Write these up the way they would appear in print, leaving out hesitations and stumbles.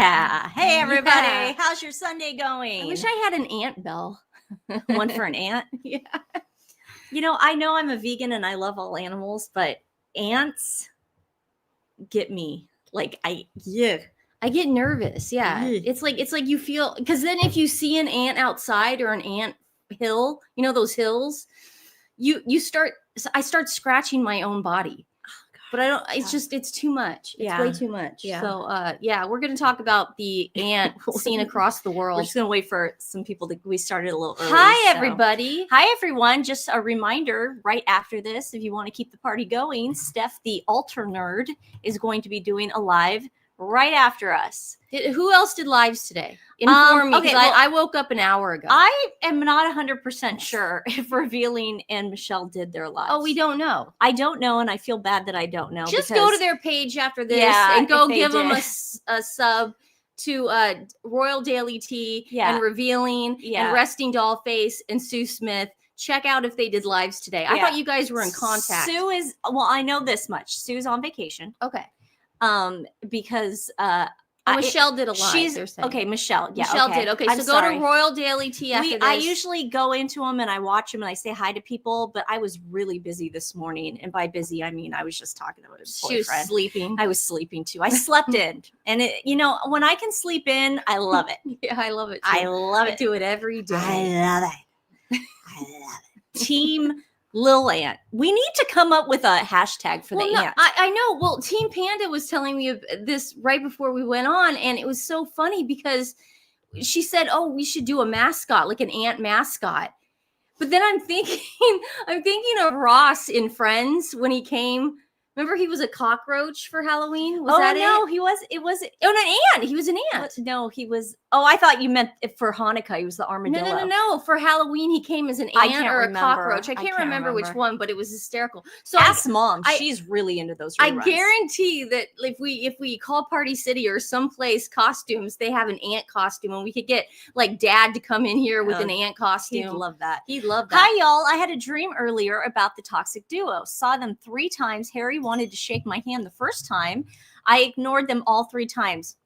Yeah. Hey, everybody. Yeah. How's your Sunday going? I wish I had an ant bell. One for an ant. Yeah. I know I'm a vegan and I love all animals, but ants get me. Like, I get nervous. Yeah. Ugh. It's like you feel, because then if you see an ant outside or an ant hill, those hills, I start scratching my own body. But I don't, it's too much. It's way too much. Yeah. So, we're going to talk about the ant scene across the world. We're just going to wait for some people we started a little early. Hi, everybody. Hi, everyone. Just a reminder right after this, if you want to keep the party going, Steph, the altar nerd, is going to be doing a live right after us. Who else did lives today? Inform me, because I woke up an hour ago. I am not 100% sure if Revealing and Michelle did their lives. Oh, we don't know. I don't know, and I feel bad that I don't know. Just go to their page after this and go give them a sub to Royal Daily Tea and Revealing and Resting Dollface and Sue Smith. Check out if they did lives today. I thought you guys were in contact. Sue is, I know this much. Sue's on vacation. Okay. Because Michelle did a live. Okay, Michelle. Yeah, Michelle did. Okay, so go to Royal Daily Tea after this. I usually go into them and I watch them and I say hi to people, but I was really busy this morning. And by busy, I mean I was just talking about his boyfriend. She was sleeping. I was sleeping too. I slept in. And when I can sleep in, I love it. Yeah, I love it too. I love it. I do it every day. I love it. I love it. Team Lil Ant. We need to come up with a hashtag for the ant. I know. Well, Team Panda was telling me this right before we went on, and it was so funny because she said, "Oh, we should do a mascot, like an ant mascot." But then I'm thinking of Ross in Friends when he came. Remember, he was a cockroach for Halloween. Was that no, it? he was. It was an ant. He was an ant. No, he was. Oh, I thought you meant for Hanukkah. He was the armadillo. No. For Halloween, he came as an ant or a cockroach. I can't remember which one, but it was hysterical. So ask Mom. She's really into those reruns. I guarantee that if we call Party City or someplace costumes, they have an ant costume, and we could get like Dad to come in here with an ant costume. He'd love that. He'd love that. Hi, y'all. I had a dream earlier about the toxic duo. Saw them 3 times. Harry wanted to shake my hand the first time. I ignored them all 3 times.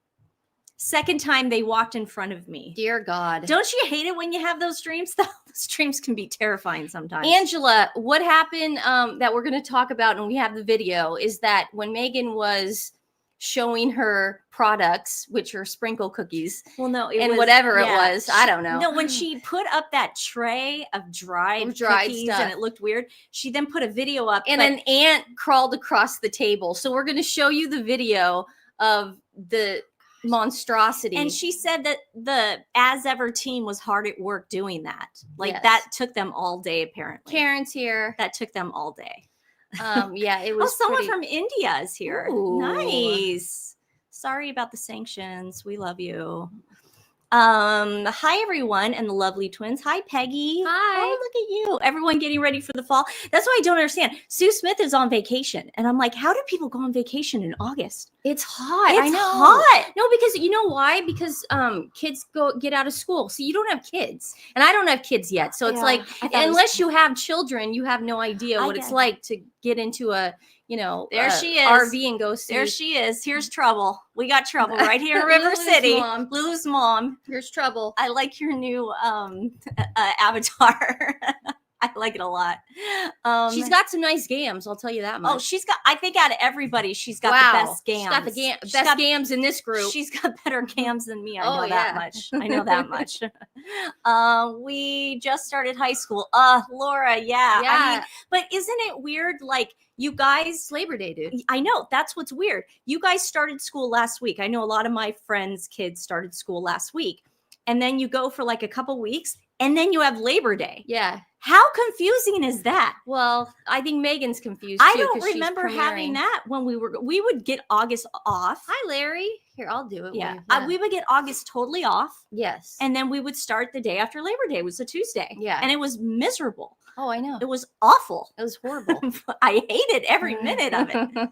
Second time, they walked in front of me. Dear God. Don't you hate it when you have those dreams? Those dreams can be terrifying sometimes. Angela, what happened that we're going to talk about, and we have the video, is that when Megan was showing her products, which are sprinkle cookies, whatever it was, I don't know. No, when she put up that tray of dried cookies stuff, and it looked weird, she then put a video up. And an ant crawled across the table. So we're going to show you the video of the monstrosity. And she said that the As Ever team was hard at work doing that. That took them all day, apparently. Karen's here. That took them all day. It was someone from India is here. Ooh. Nice. Sorry about the sanctions. We love you. Hi everyone and the lovely twins. Hi Peggy. Hi. Oh, look at you. Everyone getting ready for the fall. That's what I don't understand. Sue Smith is on vacation and I'm like, how do people go on vacation in August? It's hot. It's I know. hot. No, because you know why? Because kids get out of school. So you don't have kids. And I don't have kids yet. So it's like, unless you have children, you have no idea what it's like to get into a, there she is. RV and go see. There she is. Here's trouble. We got trouble right here in River City. Lulu's mom. Here's trouble. I like your new avatar. I like it a lot. She's got some nice gams, I'll tell you that much. Oh, I think out of everybody, she's got the best gams. She's got the best gams in this group. She's got better gams than me. I know that much. I know that much. We just started high school. Laura, yeah. I mean, but isn't it weird? Like, you guys, Labor Day, dude. I know. That's what's weird. You guys started school last week. I know a lot of my friends' kids started school last week. And then you go for like a couple weeks and then you have Labor Day. Yeah. How confusing is that? Well, I think Megan's confused too. I don't remember having that when we would get August off. Hi, Larry. Here, I'll do it. Yeah. We would get August totally off. Yes. And then we would start the day after Labor Day. It was a Tuesday. Yeah. And it was miserable. Oh, I know. It was awful. It was horrible. I hated every minute of it.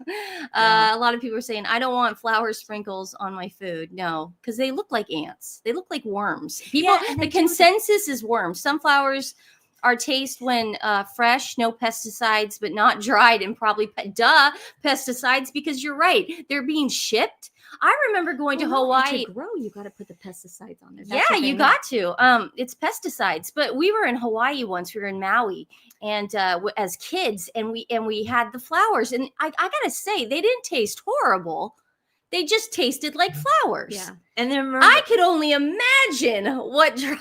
A lot of people are saying, I don't want flour sprinkles on my food. No, because they look like ants. They look like worms. The consensus is worms. Sunflowers are taste when fresh, no pesticides, but not dried and probably pesticides, because you're right. They're being shipped. I remember going to Well, no, and Hawaii. to grow, you got to put the pesticides on there. That's Yeah, what they you mean. got to. It's pesticides. But we were in Hawaii once. We were in Maui, and as kids, and we had the flowers. And I gotta say, they didn't taste horrible. They just tasted like flowers. Yeah. And then remember, I could only imagine what dried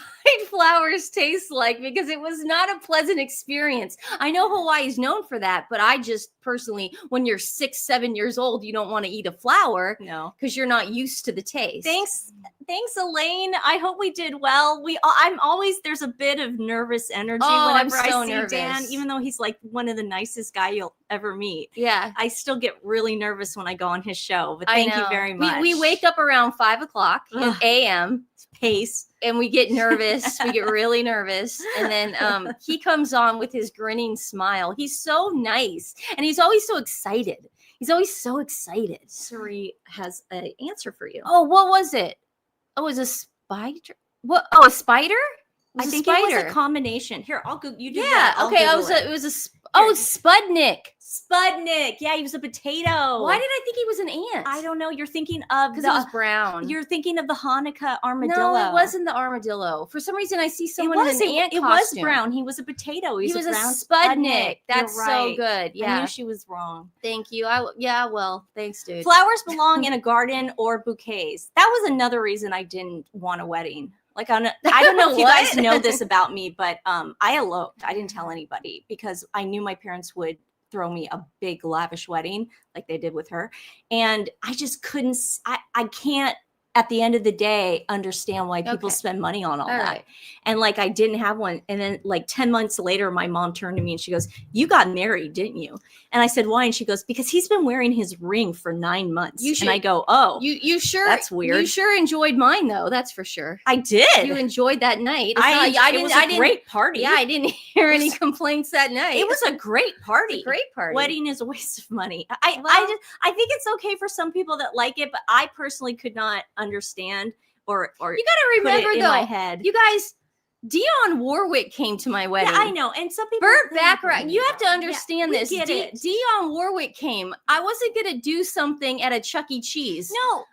flowers taste like because it was not a pleasant experience. I know Hawaii is known for that, but I just personally, when you're 6, 7 years old, you don't want to eat a flower no. because you're not used to the taste. Thanks, Elaine. I hope we did well. I'm always, there's a bit of nervous energy whenever I'm so I see nervous. Dan, even though he's like one of the nicest guy you'll ever meet. Yeah. I still get really nervous when I go on his show, but thank you very much. We wake up around 5 o'clock a.m. pace. And we get nervous. We get really nervous. And then he comes on with his grinning smile. He's so nice. And he's always so excited. He's always so excited. Suri has an answer for you. Oh, what was it? Oh, it was a spider? What? Oh, a spider? I think it was a combination. Here, I'll go. You do that. Yeah. Okay. It was Spudnik. Spudnik. Yeah, he was a potato. Why did I think he was an ant? I don't know. You're thinking of because it was brown. You're thinking of the Hanukkah armadillo. No, it wasn't the armadillo. For some reason, I see someone in an ant costume. It was brown. He was a potato. He was a brown Spudnik. That's so good. Yeah, I knew she was wrong. Thank you. Well, thanks, dude. Flowers belong in a garden or bouquets. That was another reason I didn't want a wedding. Like I don't know if you guys know this about me, but I eloped. I didn't tell anybody because I knew my parents would throw me a big lavish wedding like they did with her. And I just couldn't, I can't at the end of the day understand why people spend money on all that. Right. And like I didn't have one. And then like 10 months later, my mom turned to me and she goes, "You got married, didn't you?" And I said, "Why?" And she goes, "Because he's been wearing his ring for 9 months." And I go, "Oh, you sure? That's weird. You sure enjoyed mine though. That's for sure. I did. You enjoyed that night. It was a great party. Yeah, I didn't hear any complaints that night. It was a great party. Great party. Wedding is a waste of money. I think it's okay for some people that like it, but I personally could not understand or you got to remember put it though, in my head. You guys, Dionne Warwick came to my wedding. Yeah, I know. And some people Burt Bacharach, you have to understand this. Get it. Dionne Warwick came. I wasn't going to do something at a Chuck E. Cheese. No,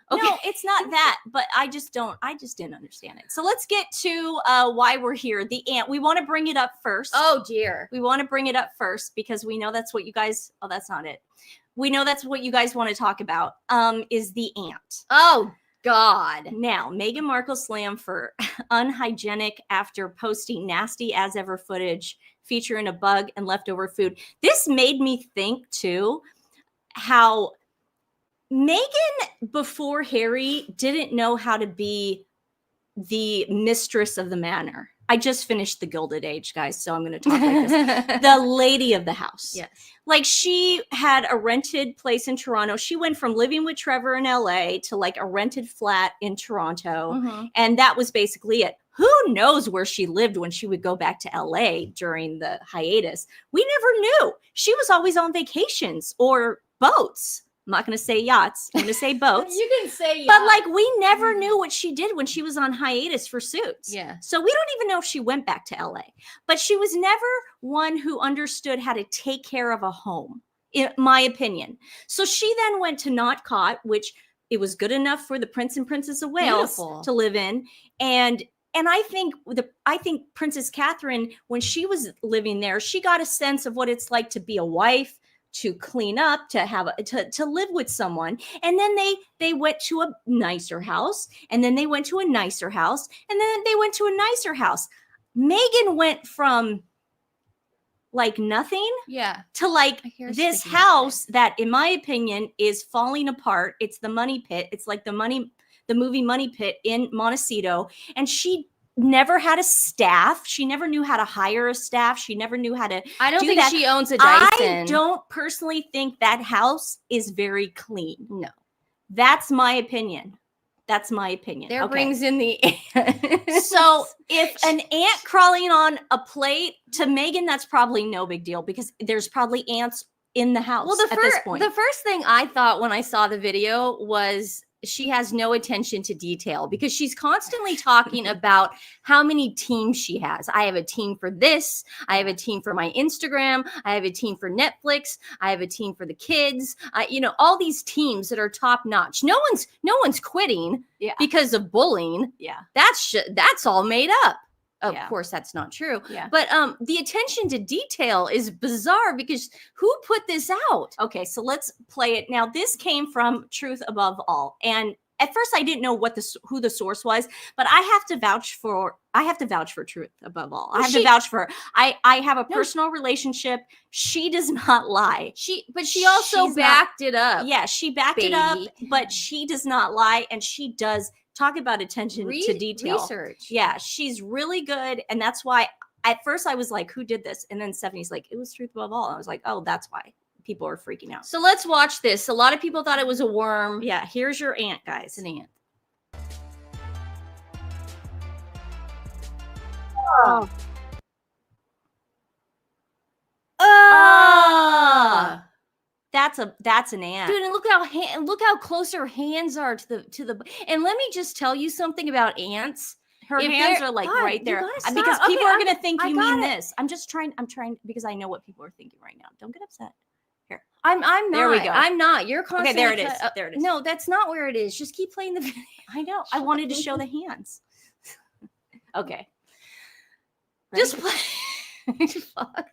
it's not that, but I just didn't understand it. So let's get to why we're here. The ant. We want to bring it up first. Oh dear. We want to bring it up first because we know that's what you guys, that's not it. We know that's what you guys want to talk about, is the ant. Oh, God. Now, Meghan Markle slammed for unhygienic after posting nasty as ever footage featuring a bug and leftover food. This made me think, too, how Meghan, before Harry, didn't know how to be the mistress of the manor. I just finished The Gilded Age, guys, so I'm going to talk like this. The lady of the house. Yes. Like she had a rented place in Toronto. She went from living with Trevor in LA to like a rented flat in Toronto. Mm-hmm. And that was basically it. Who knows where she lived when she would go back to LA during the hiatus? We never knew. She was always on vacations or boats. I'm not going to say yachts. I'm going to say boats. You can say yachts. But like we never knew what she did when she was on hiatus for Suits. Yeah. So we don't even know if she went back to LA. But she was never one who understood how to take care of a home, in my opinion. So she then went to Not Caught, which it was good enough for the Prince and Princess of Wales to live in. And I think Princess Catherine, when she was living there, she got a sense of what it's like to be a wife, to clean up, to live with someone. And then they went to a nicer house, and then they went to a nicer house, and then they went to a nicer house. Meghan went from like nothing to like this house that, in my opinion, is falling apart. It's the money pit. It's like the movie Money Pit in Montecito. And she never had a staff. She never knew how to hire a staff. She never knew how to I don't think that. She owns a Dyson. I don't personally think that house is very clean. No. That's my opinion. That's my opinion. There brings in the ant. So if an ant crawling on a plate, to Meghan, that's probably no big deal because there's probably ants in the house at this point. The first thing I thought when I saw the video was she has no attention to detail because she's constantly talking about how many teams she has. I have a team for this. I have a team for my Instagram. I have a team for Netflix. I have a team for the kids. All these teams that are top notch. No one's quitting because of bullying. Yeah. That's all made up. Of Yeah. course, that's not true. Yeah. But the attention to detail is bizarre because who put this out? Okay, so let's play it. Now, this came from Truth Above All. And at first I didn't know who the source was, but I have to vouch for Truth Above All. I have to vouch for her. I have a personal relationship. She does not lie. She also backed it up. Yeah, she backed it up, but she does not lie, and she does talk about attention to detail. Research. Yeah, she's really good, and that's why at first I was like, who did this? And then Stephanie's like, it was Truth Above All. And I was like, oh, that's why people are freaking out. So let's watch this. A lot of people thought it was a worm. Yeah, here's your ant, guys. It's an ant. Oh. That's an ant. Dude, and look how close her hands are to the and let me just tell you something about ants. Her hands are like right there because people are going to think you mean this. I'm trying because I know what people are thinking right now. Don't get upset. Here. I'm not. There we go. I'm not. You're constantly Okay, there it is. There it is. No, that's not where it is. Just keep playing the video. I know. I wanted to show the hands. Okay. Just play. Fuck.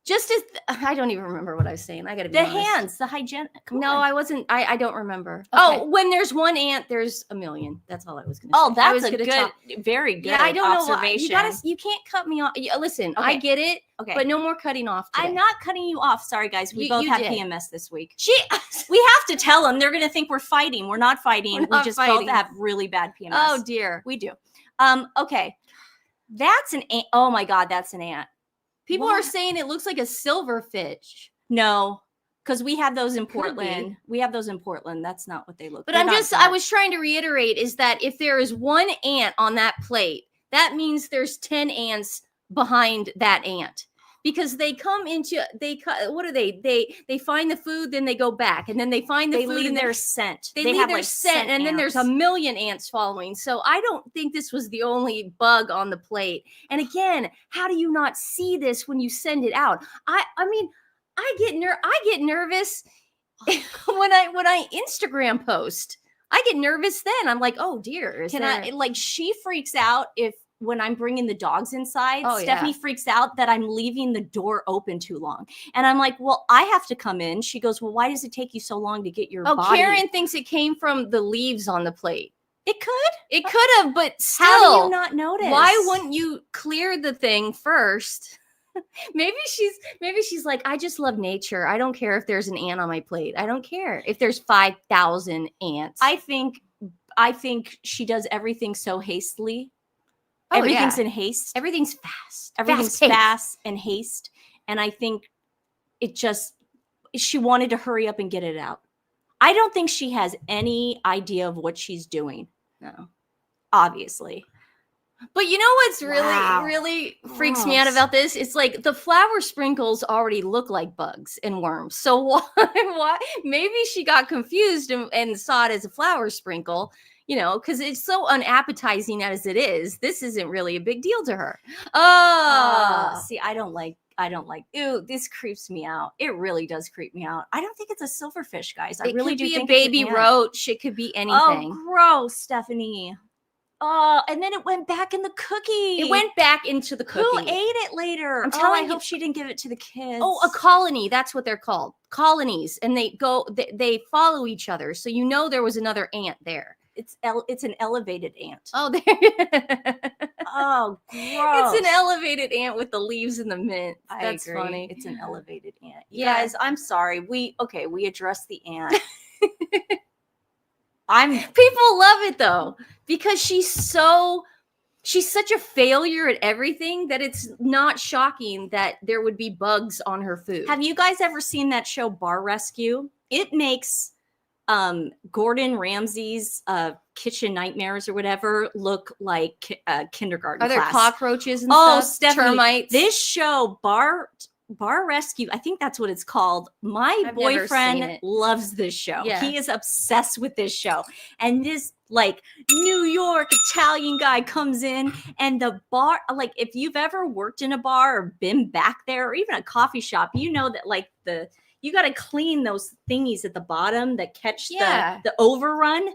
Just as I don't even remember what I was saying. I gotta be honest. Hands, the hygiene. I wasn't. I don't remember. Okay. Oh, when there's one ant, there's a million. That's all I was gonna say. Oh, that's a good, very good. Yeah, I don't observation. know. You can't cut me off. Listen, okay. I get it. Okay, but no more cutting off today. I'm not cutting you off. Sorry, guys. We both had PMS this week. We have to tell them. They're gonna think we're fighting. We're not fighting. We just both have really bad PMS. Oh dear, we do. Okay, that's an ant. Oh my God, that's an ant. People are saying it looks like a silverfish. No, because we have those in Portland. We have those in Portland. That's not what they look like. But I was trying to reiterate is that if there is one ant on that plate, that means there's 10 ants behind that ant. Because they come into, what are they? They find the food, then they go back, and then they find the food. Leave their scent. They leave their scent, and then there's a million ants following. So I don't think this was the only bug on the plate. And again, how do you not see this when you send it out? I mean, I get nervous when I Instagram post. I get nervous then. I'm like, oh dear. She freaks out when I'm bringing the dogs inside. Stephanie freaks out that I'm leaving the door open too long. And I'm like, well, I have to come in. She goes, well, why does it take you so long to get your body? Karen thinks it came from the leaves on the plate. It could have, but still. How do you not notice? Why wouldn't you clear the thing first? Maybe she's like, I just love nature. I don't care if there's an ant on my plate. I don't care if there's 5,000 ants. I think she does everything so hastily. Everything's in haste. Everything's fast. Everything's fast and haste. And I think she wanted to hurry up and get it out. I don't think she has any idea of what she's doing. No. Obviously. But you know what's really freaks me out about this? It's like the flour sprinkles already look like bugs and worms. So why? Maybe she got confused and saw it as a flour sprinkle. Because it's so unappetizing as it is. This isn't really a big deal to her. See, I don't like, ew, this creeps me out. It really does creep me out. I don't think it's a silverfish, guys. I really do think it's a baby roach. It could be anything. Oh, gross, Stephanie. And then it went back in the cookie. It went back into the cookie. Who ate it later? I'm telling you. I hope she didn't give it to the kids. Oh, a colony. That's what they're called. Colonies. And they follow each other. So there was another ant there. It's an elevated ant. Oh, there. Oh, gross. It's an elevated ant with the leaves and the mint. That's funny. It's an elevated ant. You guys, I'm sorry. We addressed the ant. People love it though, because she's such a failure at everything that it's not shocking that there would be bugs on her food. Have you guys ever seen that show Bar Rescue? It makes Gordon Ramsay's kitchen nightmares or whatever look like kindergarten class. Are there cockroaches and stuff? Stephanie, termites? This show Bar Bar Rescue, I think that's what it's called. My I've never seen boyfriend it. loves this show. Yeah. He is obsessed with this show. And this like New York Italian guy comes in, and the bar, like if you've ever worked in a bar or been back there or even a coffee shop, you know that like you got to clean those thingies at the bottom that catch the overrun.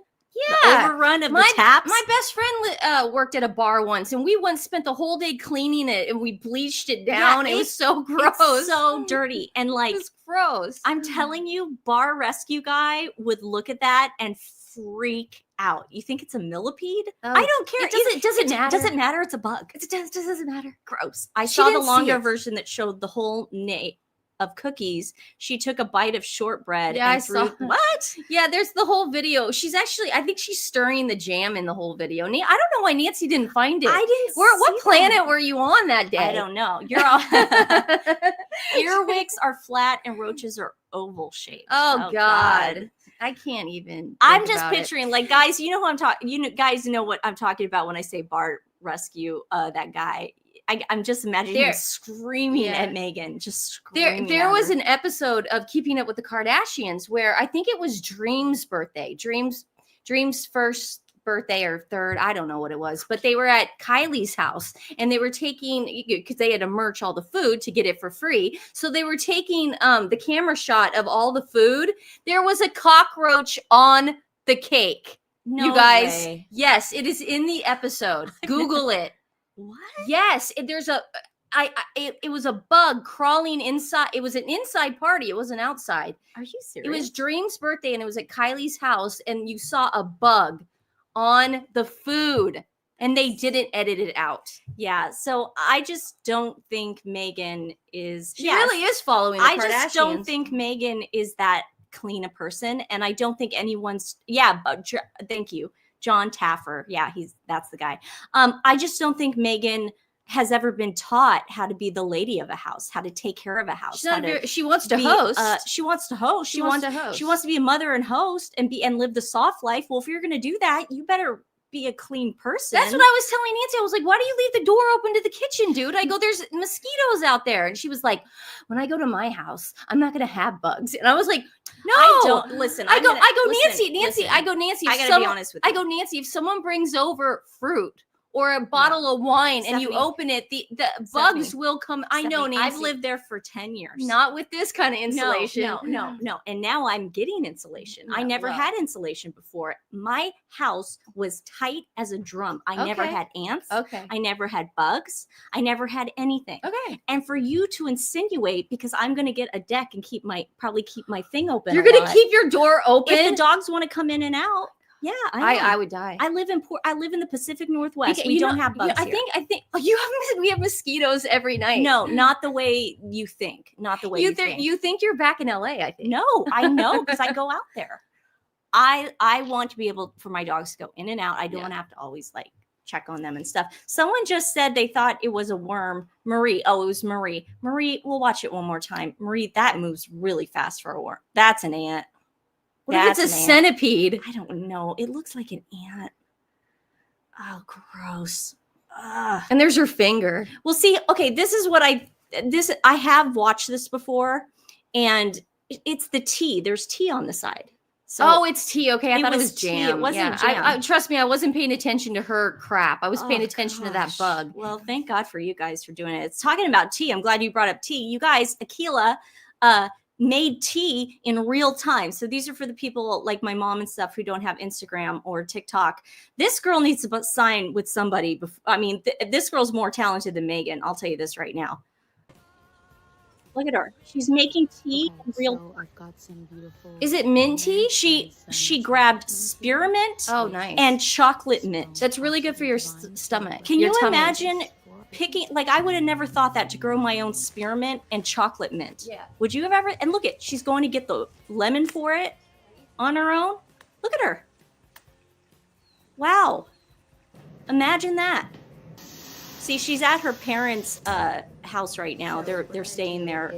The overrun of the taps. My best friend worked at a bar once, and we once spent the whole day cleaning it, and we bleached it down. It was so gross, it's so dirty, and like it's gross. I'm telling you, Bar Rescue guy would look at that and freak out. You think it's a millipede? Oh, I don't care. It doesn't matter. Doesn't matter. It's a bug. It doesn't matter. Gross. I She saw the didn't see longer it. version that showed the whole of cookies. She took a bite of shortbread. Yeah, and I saw. What? Yeah, there's the whole video. I think she's stirring the jam in the whole video. I don't know why Nancy didn't find it. I didn't. What planet were you on that day? I don't know. You're all earwigs are flat and roaches are oval shaped. Oh God. I can't even. I'm just picturing like guys. You know who I'm talking. You know, guys know what I'm talking about when I say Bar Rescue. That guy. I'm just imagining him screaming at Megan. Just screaming. There was an episode of Keeping Up with the Kardashians where I think it was Dream's birthday. Dream's first birthday or third, I don't know what it was, but they were at Kylie's house and they were taking, because they had to merch all the food to get it for free, so they were taking the camera shot of all the food. There was a cockroach on the cake. No you guys way. Yes, it is in the episode. Google it. What? Yes, there's it was a bug crawling inside. It was an inside party. It wasn't outside. Are you serious? It was Dream's birthday and it was at Kylie's house and you saw a bug on the food and they didn't edit it out. Yeah, so I just don't think Megan is. She really is following the Kardashians. I just don't think Megan is that clean a person, and I don't think anyone's. Yeah, but thank you, John Taffer. Yeah, that's the guy. I just don't think Megan has ever been taught how to be the lady of a house, how to take care of a house. She wants to host. She wants to host. She wants to host. She wants to be a mother and host and live the soft life. Well, if you're going to do that, you better be a clean person. That's what I was telling Nancy. I was like, why do you leave the door open to the kitchen, dude? I go, there's mosquitoes out there. And she was like, when I go to my house, I'm not going to have bugs. And I was like, no, I don't. Listen, I go, listen, Nancy, I go, Nancy. I got to be honest with you. I go, Nancy, if someone brings over fruit or a bottle of wine and you open it, the bugs will come. I know, Nancy. I've lived there for 10 years. Not with this kind of insulation. No. And now I'm getting insulation. I never had insulation before. My house was tight as a drum. I never had ants. Okay. I never had bugs. I never had anything. Okay. And for you to insinuate, because I'm going to get a deck and probably keep my thing open. You're going to keep your door open? If the dogs want to come in and out. Yeah, I would die. I live in the Pacific Northwest. We don't have bugs here. I think we have mosquitoes every night. No, not the way you think. Not the way you think. You think you're back in LA, I think. No, I know because I go out there. I want to be able for my dogs to go in and out. I don't want to have to always like check on them and stuff. Someone just said they thought it was a worm. Marie. Oh, it was Marie. Marie, we'll watch it one more time. Marie, that moves really fast for a worm. That's an ant. What if it's a centipede? I don't know. It looks like an ant. Oh, gross. Ugh. And there's her finger. Well, see, okay, this is what I have watched this before, and it's the tea. There's tea on the side. So it's tea. Okay, I thought it was jam. It wasn't jam. jam. Trust me, I wasn't paying attention to her crap. I was paying attention to that bug. Well, thank God for you guys for doing it. It's talking about tea. I'm glad you brought up tea. You guys, Akquila, made tea in real time. So these are for the people like my mom and stuff who don't have Instagram or TikTok. This girl needs to sign with somebody. This girl's more talented than Megan. I'll tell you this right now. Look at her. She's making tea in real time. I've got some beautiful. Is it mint tea? She grabbed spearmint nice. and chocolate mint. That's really good for your stomach. Can you imagine picking, like, I would have never thought that to grow my own spearmint and chocolate mint. Yeah. Would you have ever? And look she's going to get the lemon for it on her own. Look at her. Wow. Imagine that. See, she's at her parents' house right now. They're staying there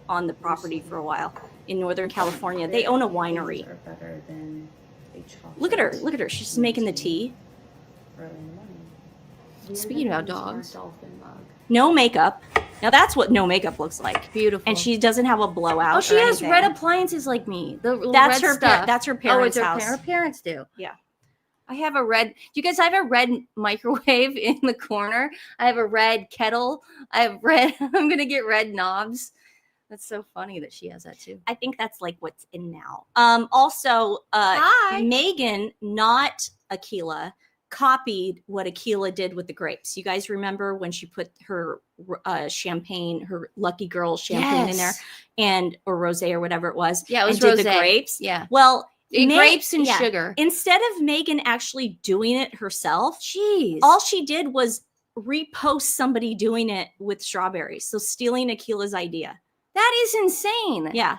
on the property for a while in Northern California. They own a winery. Look at her. Look at her. She's making the tea. Speaking about dogs. No makeup. Now that's what no makeup looks like. Beautiful. And she doesn't have a blowout. Oh, she or has anything. red appliances like me. That's red her. stuff. That's her Oh, parents' it's house. her parents do. Yeah. I have a red. Do you guys have a red microwave in the corner? I have a red kettle. I have red. I'm gonna get red knobs. That's so funny that she has that too. I think that's like what's in now. Also, Hi. Megan, not Akquila, copied what Akquila did with the grapes. You guys remember when she put her champagne, her Lucky Girl champagne in there, and or rosé or whatever it was. Yeah, it was and did rosé. the grapes. Yeah. Well, grapes and sugar. Instead of Megan actually doing it herself, Jeez. all she did was repost somebody doing it with strawberries. So stealing Akquila's idea. That is insane. Yeah.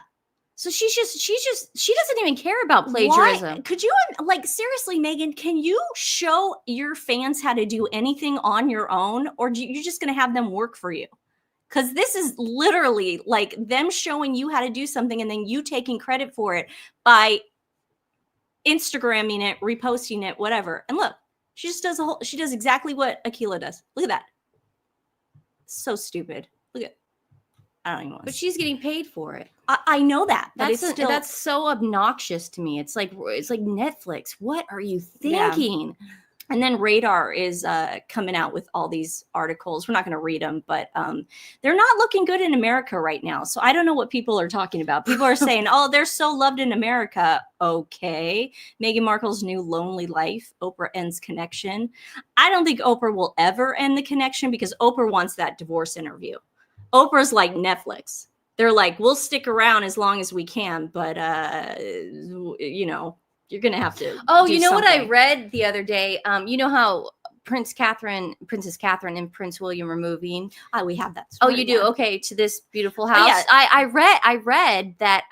So she doesn't even care about plagiarism. Why? Could you, like, seriously, Megan, can you show your fans how to do anything on your own, or you're just going to have them work for you? Because this is literally like them showing you how to do something and then you taking credit for it by Instagramming it, reposting it, whatever. And look, she just does she does exactly what Akquila does. Look at that. So stupid. Look at, I don't even want to. But she's getting paid for it. I know that, but that's so obnoxious to me. It's like Netflix. What are you thinking? Yeah. And then Radar is coming out with all these articles. We're not going to read them, but they're not looking good in America right now. So I don't know what people are talking about. People are saying, oh, they're so loved in America. Okay. Meghan Markle's new lonely life. Oprah ends connection. I don't think Oprah will ever end the connection because Oprah wants that divorce interview. Oprah's like Netflix. They're like, we'll stick around as long as we can, but you know, you're gonna have to. Oh, you know what I read the other day? You know how Princess Catherine, and Prince William are moving. Oh, we have that story. Oh, you do? Okay, to this beautiful house. Yeah. I read that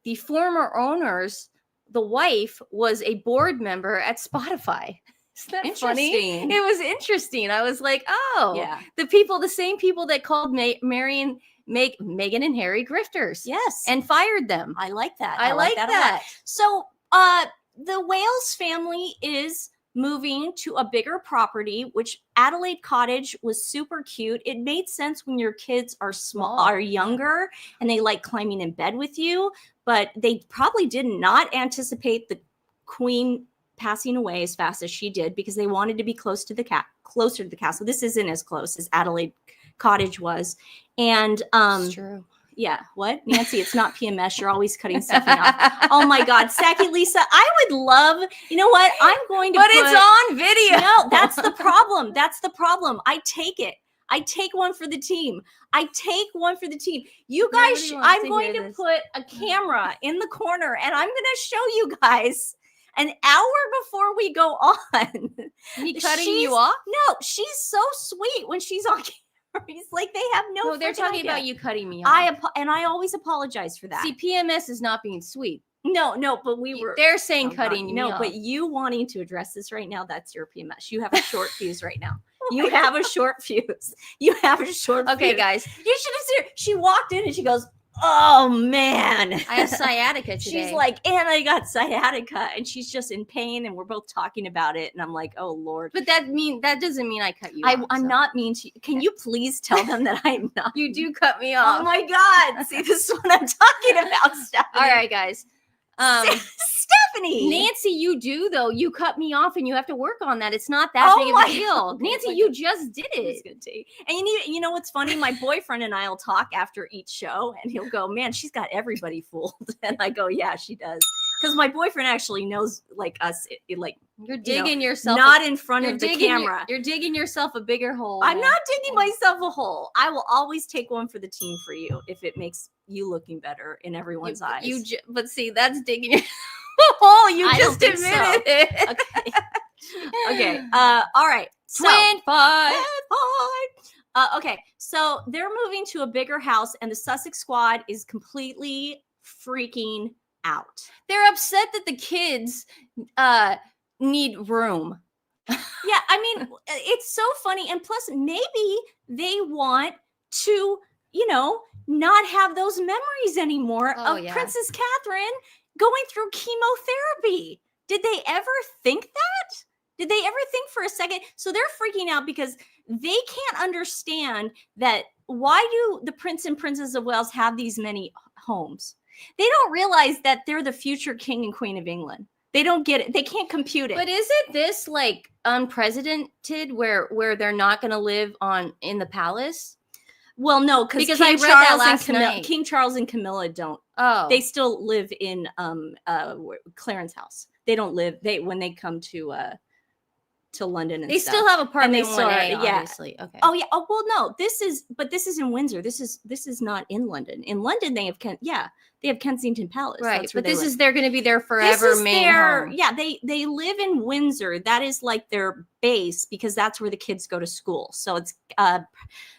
the former owners, the wife was a board member at Spotify. Isn't that funny? It was interesting. I was like, oh, yeah, the same people that called Meghan and Harry grifters. Yes. And fired them. I like that. I like that. So the Wales family is moving to a bigger property, which Adelaide Cottage was super cute. It made sense when your kids are are younger and they like climbing in bed with you, but they probably did not anticipate the Queen passing away as fast as she did because they wanted to be closer to the castle. This isn't as close as Adelaide Cottage was. And it's true. Yeah. What? Nancy, it's not PMS. You're always cutting stuff off. Oh my God. Sacky Lisa, I would love, you know what? I'm going to it's on video. No, that's the problem. That's the problem. I take it. I take one for the team. You guys, I'm going to put a camera in the corner and I'm going to show you guys an hour before we go on. Me cutting you off? No, she's so sweet when she's on camera. He's like, they have no. They're talking about you cutting me off. I always apologize for that. See, PMS is not being sweet. No, but they're saying cutting me off. But you wanting to address this right now, that's your PMS. You have a short fuse right now. You have a short fuse. Okay, guys. You should have seen her. She walked in and she goes, oh man, I have sciatica today. She's like, and I got sciatica, and she's just in pain, and we're both talking about it, and I'm like, oh Lord. But that doesn't mean I cut you off. I'm not mean to you. Can you please tell them that I'm not? You do cut me off. Oh my God. See, this is what I'm talking about, Stephanie. All right, guys. Stephanie. Nancy, you do though. You cut me off and you have to work on that. It's not that big of a deal. Okay, Nancy, you just did it. It's good tea. And you know what's funny? My boyfriend and I will talk after each show and he'll go, man, she's got everybody fooled. And I go, yeah, she does. Because my boyfriend actually knows like us, like you're digging yourself not in front of the camera. You're digging yourself a bigger hole. I'm not digging myself a hole. I will always take one for the team for you if it makes you looking better in everyone's eyes. But see, that's digging yourself a hole. You just admitted it. Okay. All right. Twin fight. Okay. So they're moving to a bigger house, and the Sussex squad is completely freaking out. They're upset that the kids need room. Yeah, I mean, it's so funny. And plus, maybe they want to, not have those memories anymore of Princess Catherine going through chemotherapy. Did they ever think that? Did they ever think for a second? So they're freaking out because they can't understand that why do the Prince and Princess of Wales have these many homes? They don't realize that they're the future king and queen of England. They don't get it. They can't compute it. But isn't this like unprecedented where they're not going to live in the palace? Well, no, because I read that last night. King Charles and Camilla don't. Oh, They still live in Clarence House. They don't live. When they come to London and they stuff. still have apartment And they still 1A, are- yeah. obviously. Okay. Oh yeah. Oh well, no. This is in Windsor. This is not in London. In London, they have they have Kensington Palace. Right, That's where but they this live. is they're going to be their This forever is main their home. yeah. They live in Windsor. That is like their base because that's where the kids go to school. So it's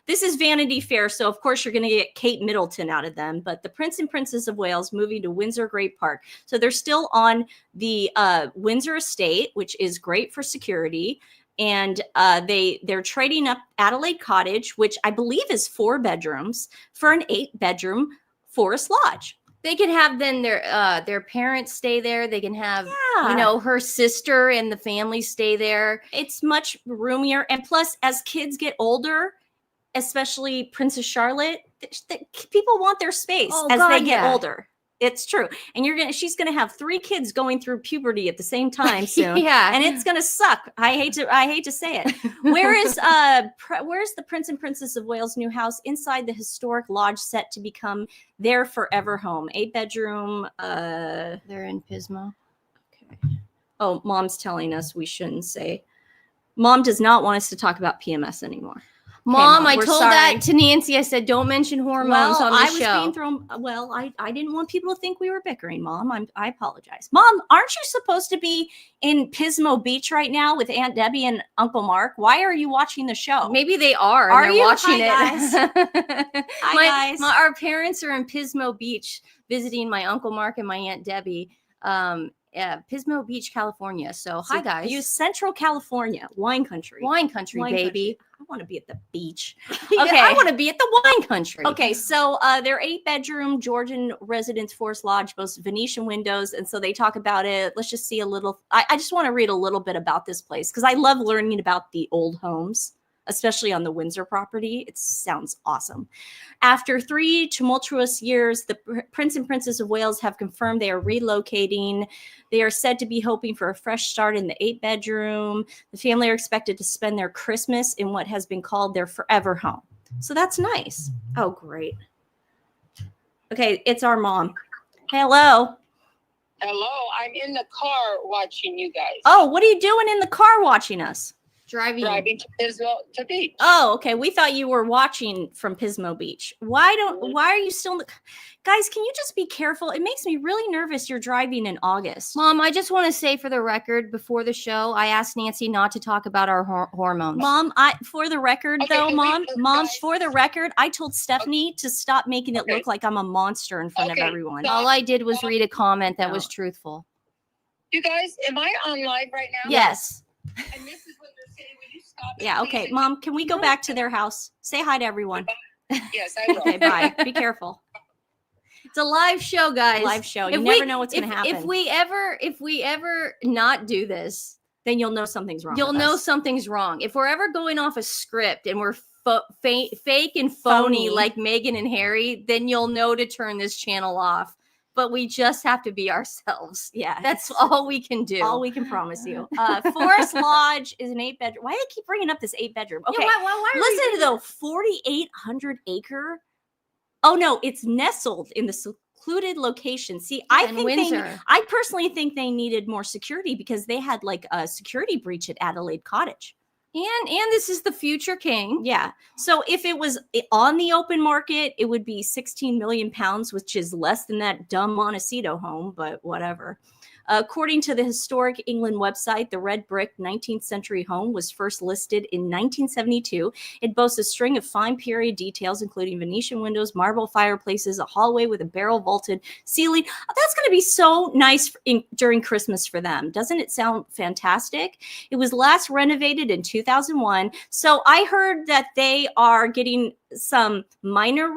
this is Vanity Fair. So of course you're going to get Kate Middleton out of them. But the Prince and Princess of Wales moving to Windsor Great Park. So they're still on the Windsor estate, which is great for security. And they're trading up Adelaide Cottage, which I believe is 4 bedrooms, for an 8-bedroom Forest Lodge. They could have then their parents stay there. They can have Yeah. her sister and the family stay there. It's much roomier. And plus, as kids get older, especially Princess Charlotte, people want their space as God, they get yeah. older. It's true. And she's gonna have 3 kids going through puberty at the same time soon. Yeah. And it's gonna suck. I hate to say it. Where's the Prince and Princess of Wales new house inside the historic lodge set to become their forever home? 8-bedroom. They're in Pismo. Okay. Oh, Mom's telling us we shouldn't say. Mom does not want us to talk about PMS anymore. Mom, Mom, I we're told sorry. that to Nancy. I said, don't mention hormones on the I was show. being thrown. Well, I didn't want people to think we were bickering, Mom. I apologize. Mom, aren't you supposed to be in Pismo Beach right now with Aunt Debbie and Uncle Mark? Why are you watching the show? Maybe they are. Are And they're you? watching Hi, it. Hi, guys. Our parents are in Pismo Beach visiting my Uncle Mark and my Aunt Debbie. Pismo Beach, California. So hi, guys. You Central California, wine country. Wine country, Wine baby. country. I want to be at the beach. Okay. Okay. I want to be at the wine country. Okay, so their 8-bedroom Georgian residence Forest Lodge boasts Venetian windows, and so they talk about it. Let's just see a little. I just want to read a little bit about this place because I love learning about the old homes, especially on the Windsor property. It sounds awesome. After 3 tumultuous years, the Prince and Princess of Wales have confirmed they are relocating. They are said to be hoping for a fresh start in the 8-bedroom. The family are expected to spend their Christmas in what has been called their forever home. So that's nice. Oh, great. Okay, it's our mom. Hello. Hello, I'm in the car watching you guys. Oh, what are you doing in the car watching us? Driving to Israel to beach. Oh, okay. We thought you were watching from Pismo Beach. Why are you still in the guys? Can you just be careful? It makes me really nervous. You're driving in August. Mom, I just want to say for the record, before the show, I asked Nancy not to talk about our hormones. Mom, for the record, Okay, though, wait, Mom, guys. for the record, I told Stephanie to stop making it look like I'm a monster in front of Okay, everyone. so- All I did was read a comment that No. was truthful. You guys, am I on live right now? Yes. And this is what they're saying. Will you stop? Yeah. Okay, Mom, can we go back to their house? Say hi to everyone. Yes, I will. Okay, bye. Be careful. It's a live show, guys. Live show. You If never we- know what's going to happen. If we ever not do this, then you'll know something's wrong. you'll with know us. something's wrong. If we're ever going off a script and we're fake and phony Phony. like Meghan and Harry, then you'll know to turn this channel off. But we just have to be ourselves. Yeah, That's all we can do. all we can promise you. Forest Lodge is an 8-bedroom. Why do they keep bringing up this 8-bedroom? Yeah, Okay, why are we listen doing to though, 4,800 acre. Oh no, it's nestled in the secluded location. See, I in think Windsor. I personally think they needed more security because they had like a security breach at Adelaide Cottage. And this is the future king. Yeah. So if it was on the open market, it would be 16 million pounds, which is less than that dumb Montecito home, but whatever. According to the Historic England website, the red brick 19th century home was first listed in 1972. It boasts a string of fine period details, including Venetian windows, marble fireplaces, a hallway with a barrel vaulted ceiling. That's going to be so nice during Christmas for them. Doesn't it sound fantastic? It was last renovated in 2001. So I heard that they are getting some minor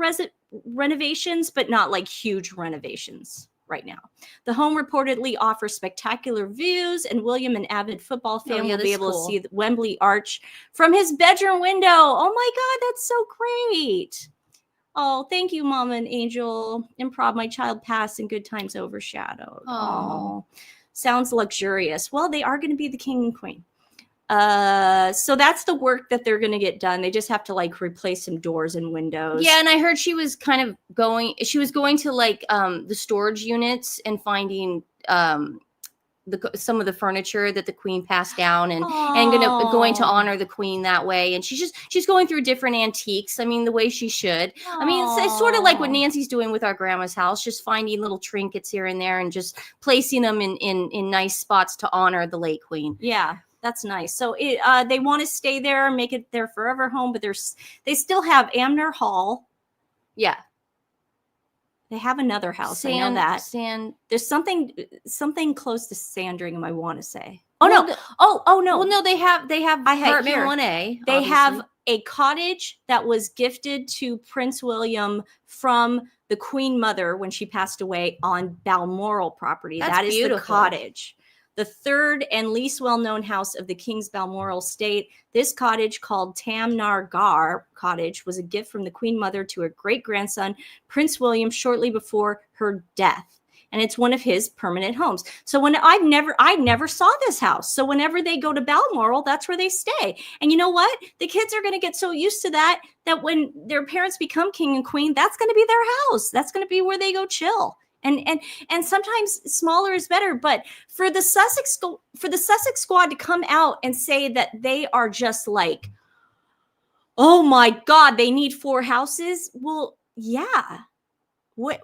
renovations, but not like huge renovations. right now. The home reportedly offers spectacular views, and William, an avid football fan, will be able to see the Wembley Arch from his bedroom window. Oh my God, that's so great. Oh, thank you, Mama and Angel. Improv, my child passed and good times overshadowed. Oh, sounds luxurious. Well, they are going to be the king and queen. So that's the work that they're going to get done. They just have to like replace some doors and windows. Yeah, and I heard she was going to like the storage units and finding some of the furniture that the queen passed down and going to honor the queen that way. And she's going through different antiques. I mean, the way she should. I mean, it's sort of like what Nancy's doing with our grandma's house, just finding little trinkets here and there and just placing them in nice spots to honor the late queen. Yeah. That's nice. So they want to stay there, make it their forever home, but they still have Amner Hall. Yeah. They have another house. I know that. There's something close to Sandringham, I want to say. Oh, well, no. Oh, no. Well, no, they have apartment 1A. They have a cottage that was gifted to Prince William from the Queen Mother when she passed away on Balmoral property. That is beautiful. The cottage. The third and least well-known house of the King's Balmoral estate. This cottage, called Tamnar Gar Cottage, was a gift from the Queen Mother to her great-grandson, Prince William, shortly before her death. And it's one of his permanent homes. So I never saw this house. So whenever they go to Balmoral, that's where they stay. And you know what? The kids are going to get so used to that when their parents become king and queen, that's going to be their house. That's going to be where they go chill. And sometimes smaller is better, but for the Sussex squad to come out and say that they are just like, oh my God, they need 4 houses. Well, yeah. What?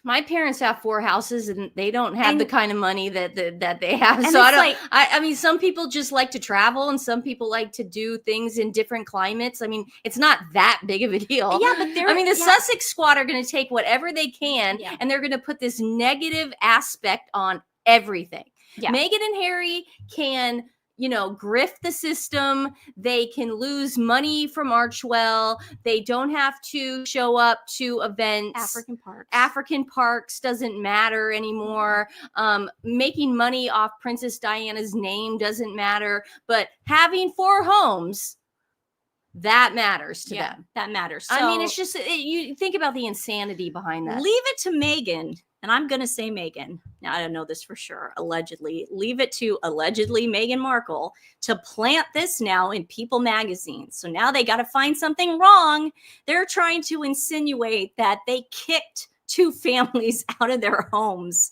My parents have 4 houses and they don't have the kind of money that they have. So I mean, some people just like to travel and some people like to do things in different climates. I mean, it's not that big of a deal. Yeah, but the Sussex squad are going to take whatever they can and they're going to put this negative aspect on everything. Yeah. Meghan and Harry can grift the system. They can lose money from Archwell. They don't have to show up to events. African parks doesn't matter anymore. Making money off Princess Diana's name doesn't matter. But having 4 homes, that matters to them. That matters. So, I mean, it's just, you think about the insanity behind that. Leave it to Meghan. And I'm going to say Meghan. Now, I don't know this for sure. Allegedly. Leave it to allegedly Meghan Markle to plant this now in People magazine. So now they got to find something wrong. They're trying to insinuate that they kicked 2 families out of their homes.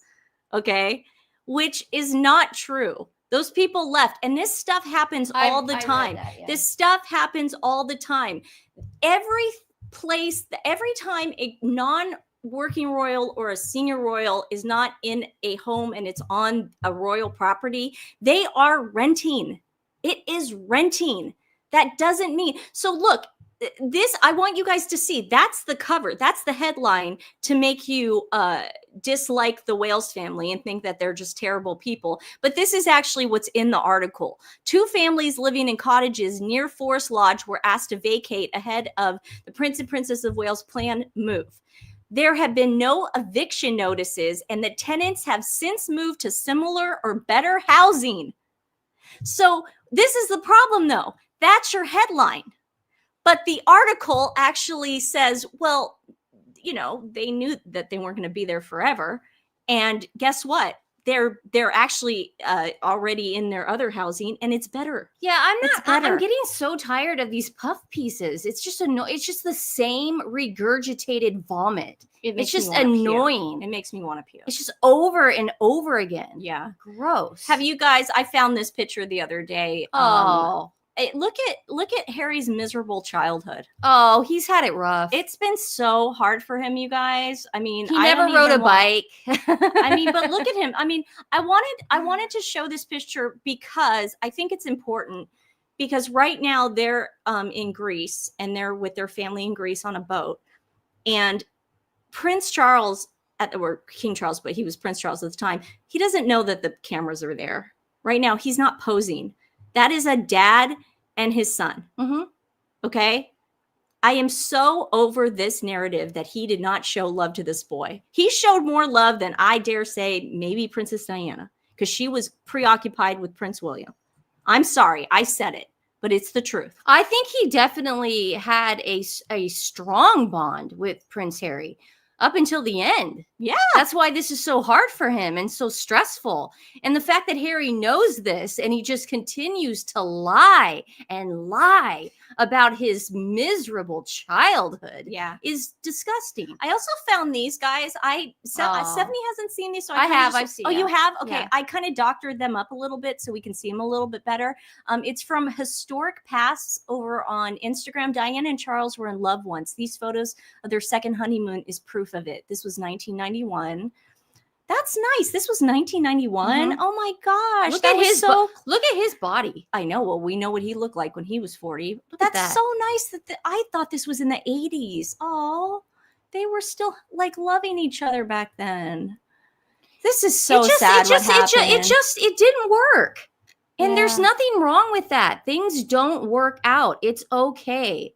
Okay? Which is not true. Those people left. And this stuff happens all the time. This stuff happens all the time. Every time a non-working royal or a senior royal is not in a home and it's on a royal property, they are renting. It is renting. That doesn't mean. So look, this, I want you guys to see, that's the cover. That's the headline to make you dislike the Wales family and think that they're just terrible people. But this is actually what's in the article. 2 families living in cottages near Forest Lodge were asked to vacate ahead of the Prince and Princess of Wales' planned move. There have been no eviction notices, and the tenants have since moved to similar or better housing. So this is the problem, though. That's your headline. But the article actually says, well, they knew that they weren't going to be there forever. And guess what? They're actually already in their other housing, and it's better. Yeah, I'm getting so tired of these puff pieces. It's just it's just the same regurgitated vomit. It's just annoying. It makes me want to puke. It's just over and over again. Yeah, gross. Have you guys? I found this picture the other day. Look at Harry's miserable childhood. Oh, he's had it rough. It's been so hard for him, you guys. I mean, he never rode a bike. I mean, but look at him. I mean, I wanted to show this picture because I think it's important, because right now they're in Greece and they're with their family in Greece on a boat, and Prince Charles or King Charles, but he was Prince Charles at the time. He doesn't know that the cameras are there. Right now, he's not posing. That is a dad and his son. Mm-hmm. Okay. I am so over this narrative that he did not show love to this boy. He showed more love than I dare say maybe Princess Diana, because she was preoccupied with Prince William. I'm sorry, I said it, but it's the truth. I think he definitely had a strong bond with Prince Harry up until the end. Yeah. That's why this is so hard for him and so stressful. And the fact that Harry knows this and he just continues to lie and lie about his miserable childhood is disgusting. I also found these guys. Stephanie hasn't seen these, so I have. I've seen. Oh, you have? Okay, Yeah. I kind of doctored them up a little bit so we can see them a little bit better. It's from Historic Pasts over on Instagram. Diana and Charles were in love once. These photos of their second honeymoon is proof of it. This was 1991. That's nice. This was 1991. Mhm. Oh my gosh, Look that at was his look at his body. I know. Well, we know what he looked like when he was 40. Look at That's that. so nice that I thought this was in the 80s. Oh, they were still like loving each other back then. This is so sad. It didn't work. And there's Yeah. nothing wrong with that. Things don't work out. It's okay.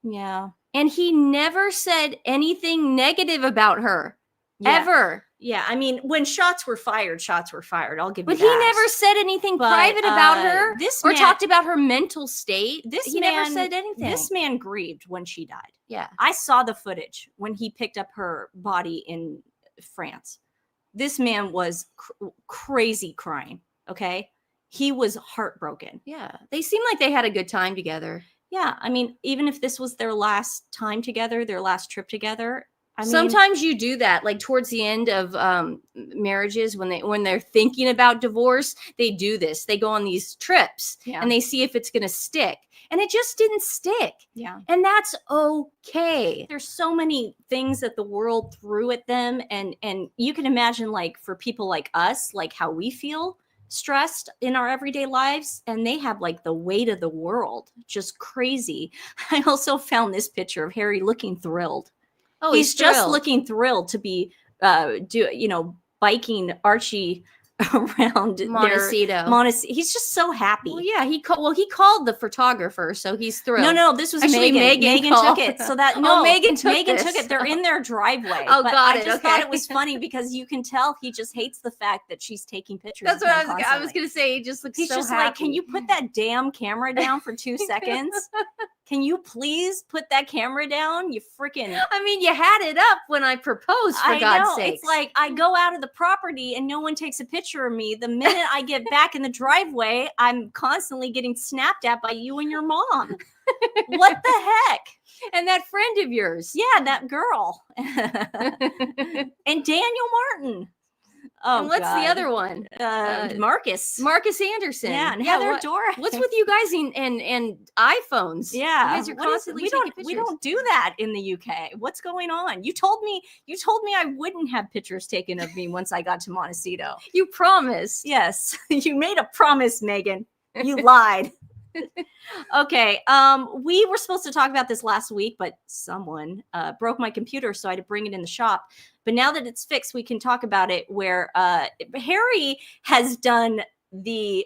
Yeah. And he never said anything negative about her. Yeah. Ever. Yeah. I mean, when shots were fired. I'll give you But that. he never said anything But, private about her this or man- talked about her mental state. This he man never said anything. This man grieved when she died. Yeah. I saw the footage when he picked up her body in France. This man was crazy crying. Okay. He was heartbroken. Yeah. They seem like they had a good time together. Yeah. I mean, even if this was their last time together, their last trip together. I mean, Sometimes you do that, like towards the end of marriages, when they're thinking about divorce, they do this. They go on these trips and they see if it's going to stick, and it just didn't stick. Yeah, and that's okay. there's so many things that the world threw at them, and you can imagine, like, for people like us, like how we feel stressed in our everyday lives, and they have like the weight of the world, just crazy. I also found this picture of Harry looking thrilled. Oh, he's just thrilled. looking thrilled to be biking Archie around Montecito. He's just so happy. Well, yeah, he called the photographer, so he's thrilled. No, this was Actually, Megan. Megan Took called. it. So that Megan took Megan this. took it. They're in their driveway. Oh, but got I it. just Okay. thought it was funny because you can tell he just hates the fact that she's taking pictures. That's of what him I was constantly. going to say. He just looks He's so just happy. like, can you put that damn camera down for 2 seconds? Can you please put that camera down? You freaking. I mean, you had it up when I proposed, for God's sake. It's like I go out of the property and no one takes a picture of me. The minute I get back in the driveway, I'm constantly getting snapped at by you and your mom. What the heck? And that friend of yours. Yeah, that girl. And Daniel Martin. Oh, and what's the other one? Marcus. Marcus Anderson. Yeah, and Heather Dora. What's with you guys and iPhones? Yeah, you guys are constantly taking pictures. We don't do that in the UK. What's going on? You told me I wouldn't have pictures taken of me once I got to Montecito. You promised. Yes, you made a promise, Megan. You lied. Okay, we were supposed to talk about this last week, but someone broke my computer, so I had to bring it in the shop. But now that it's fixed, we can talk about it, where Harry has done the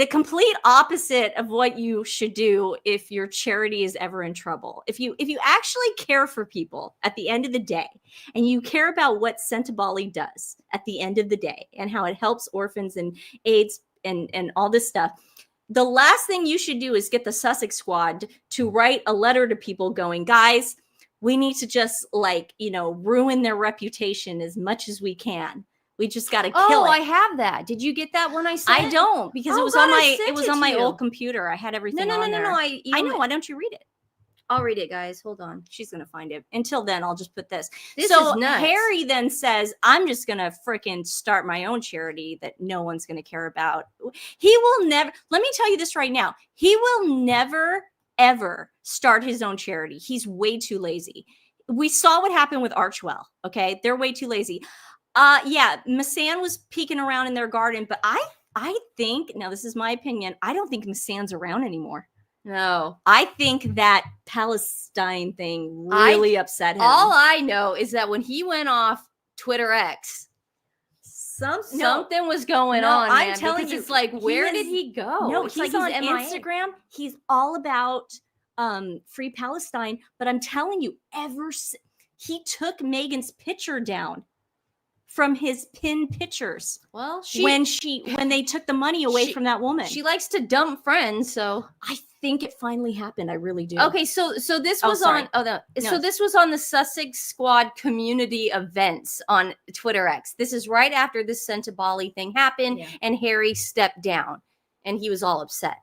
complete opposite of what you should do if your charity is ever in trouble. If you actually care for people at the end of the day, and you care about what Sentebale does at the end of the day and how it helps orphans and AIDS and all this stuff, the last thing you should do is get the Sussex squad to write a letter to people going, guys, we need to just ruin their reputation as much as we can. We just got to kill it. Oh, I have that. Did you get that one I sent? I don't, because it was God, on my old computer. I had everything on there. No. I know. Why don't you read it? I'll read it, guys. Hold on. She's going to find it. Until then, I'll just put this. This so is nuts. Harry then says, I'm just going to freaking start my own charity that no one's going to care about. He will never, let me tell you this right now. He will never, ever start his own charity. He's way too lazy. We saw what happened with Archwell. Okay. They're way too lazy. Yeah. Massan was peeking around in their garden, but I think, now this is my opinion, I don't think Massan's around anymore. No. I think that Palestine thing really upset him. All I know is that when he went off Twitter X, something was going on. I'm man, telling you, it's like, where did he go? No, it's he's like on MIA. Instagram. He's all about Free Palestine. But I'm telling you, he took Megan's picture down from his pinned pictures. Well, when they took the money away from that woman. She likes to dump friends, so I think it finally happened. I really do. Okay, so this was on so this was on the Sussex Squad community events on Twitter X. This is right after this Sentebale thing happened, and Harry stepped down, and he was all upset.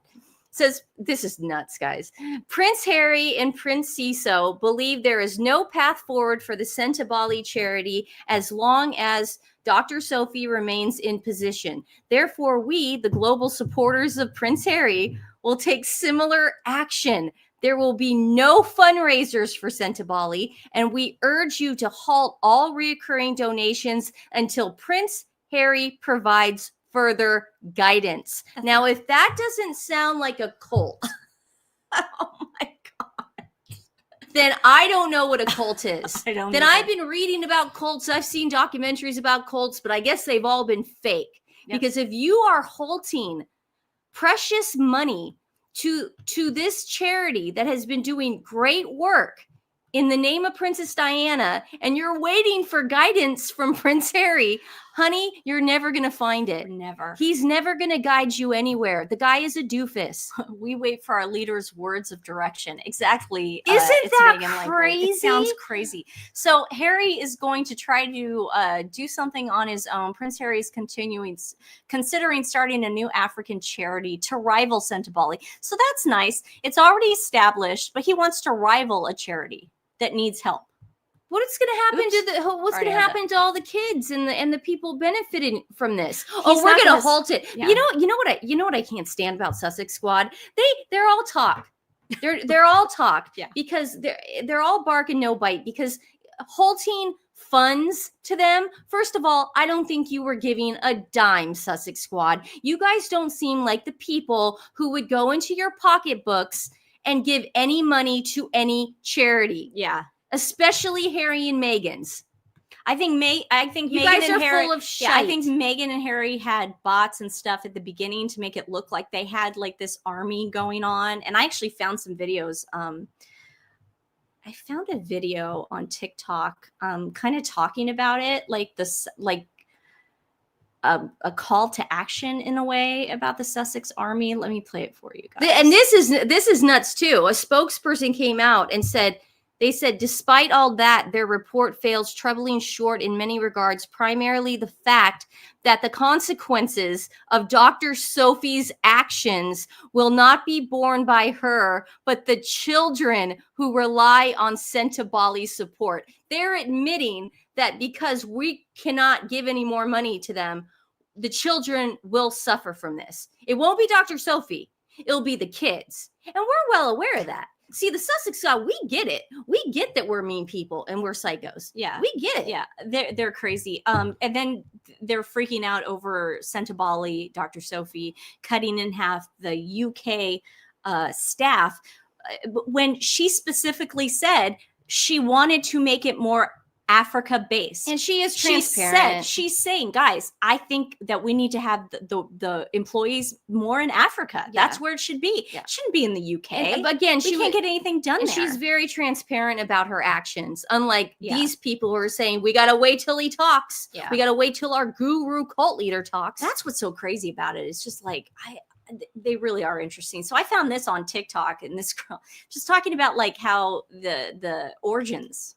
Says, this is nuts, guys. Prince Harry and Prince Ciso believe there is no path forward for the Sentebale charity as long as Dr. Sophie remains in position. Therefore, we, the global supporters of Prince Harry, will take similar action. There will be no fundraisers for Sentebale, and we urge you to halt all recurring donations until Prince Harry provides further guidance. Now, if that doesn't sound like a cult, oh my God, then I don't know what a cult is. I don't Then either. I've been reading about cults. I've seen documentaries about cults, but I guess they've all been fake. Yep. Because if you are halting precious money to this charity that has been doing great work in the name of Princess Diana, and you're waiting for guidance from Prince Harry, honey, you're never going to find it. Never. He's never going to guide you anywhere. The guy is a doofus. We wait for our leader's words of direction. Exactly. Isn't it's that Meghan Langley. crazy? It sounds crazy. So Harry is going to try to do something on his own. Prince Harry is considering starting a new African charity to rival Sentebale. So that's nice. It's already established, but he wants to rival a charity that needs help. What's going to happen to all the kids and the people benefiting from this? We're going to halt it. Yeah. You know what I can't stand about Sussex Squad? They're all talk. They're all talk. Yeah. Because they're all bark and no bite, because halting funds to them. First of all, I don't think you were giving a dime, Sussex Squad. You guys don't seem like the people who would go into your pocketbooks and give any money to any charity. Yeah. Especially Harry and Meghan's. I think you Meghan guys and are Harry, full of shit. Yeah, I think Meghan and Harry had bots and stuff at the beginning to make it look like they had like this army going on. And I actually found some videos. I found a video on TikTok, kind of talking about it, like this, like a call to action in a way about the Sussex Army. Let me play it for you guys. And this is nuts too. A spokesperson came out and said, despite all that, their report fails troubling short in many regards, primarily the fact that the consequences of Dr. Sophie's actions will not be borne by her, but the children who rely on Sentebale's support. They're admitting that because we cannot give any more money to them, the children will suffer from this. It won't be Dr. Sophie. It'll be the kids. And we're well aware of that. See, the Sussex Squad, we get it. We get that we're mean people and we're psychos. Yeah. We get it. Yeah. They're crazy. And then they're freaking out over Sentebale, Dr. Sophie, cutting in half the UK staff when she specifically said she wanted to make it more Africa based. And she is transparent. She's saying, guys, I think that we need to have the employees more in Africa. Yeah. That's where it should be. Yeah. It shouldn't be in the UK. And again, we can't get anything done and there. she's very transparent about her actions. Unlike Yeah. these people who are saying, we got to wait till he talks. Yeah. We got to wait till our guru cult leader talks. That's what's so crazy about it. It's just like, they really are interesting. So I found this on TikTok, and this girl just talking about like how the origins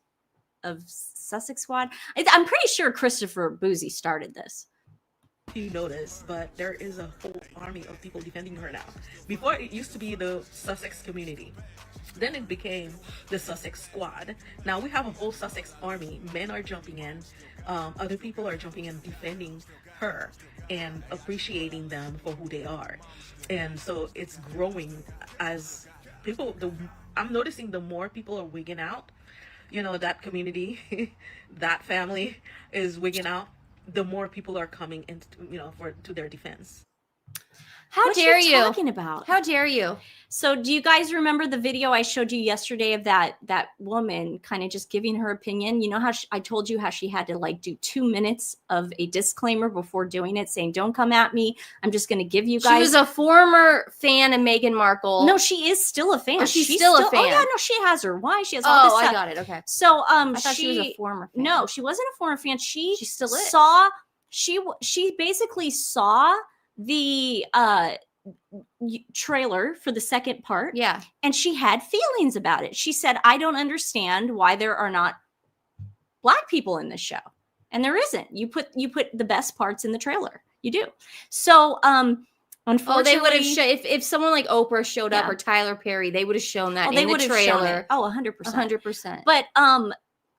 of Sussex Squad. I'm pretty sure Christopher Boozy started this. You notice, but there is a whole army of people defending her now. Before, it used to be the Sussex community. Then it became the Sussex Squad. Now we have a whole Sussex army. Men are jumping in. Other people are jumping in, defending her and appreciating them for who they are. And so it's growing as people. I'm noticing the more people are wigging out, that community, that family is wigging out, the more people are coming into, to their defense. How What dare you you? talking about? How dare you? So do you guys remember the video I showed you yesterday of that woman kind of just giving her opinion? You know how I told you how she had to like do 2 minutes of a disclaimer before doing it, saying, don't come at me. I'm just going to give you guys. She was a former fan of Meghan Markle. No, she is still a fan. Oh, she's still a fan. Oh yeah, no, she has her. Why? She has all this stuff. I got it. Okay. So I thought she was a former fan. No, she wasn't a former fan. She still is. She basically saw the trailer for the second part. Yeah. And she had feelings about it. She said, I don't understand why there are not Black people in this show. And there isn't. You put the best parts in the trailer. You do. So unfortunately, they would have if someone like Oprah showed up or Tyler Perry, they would have shown that in the trailer. Oh, 100%. 100%. But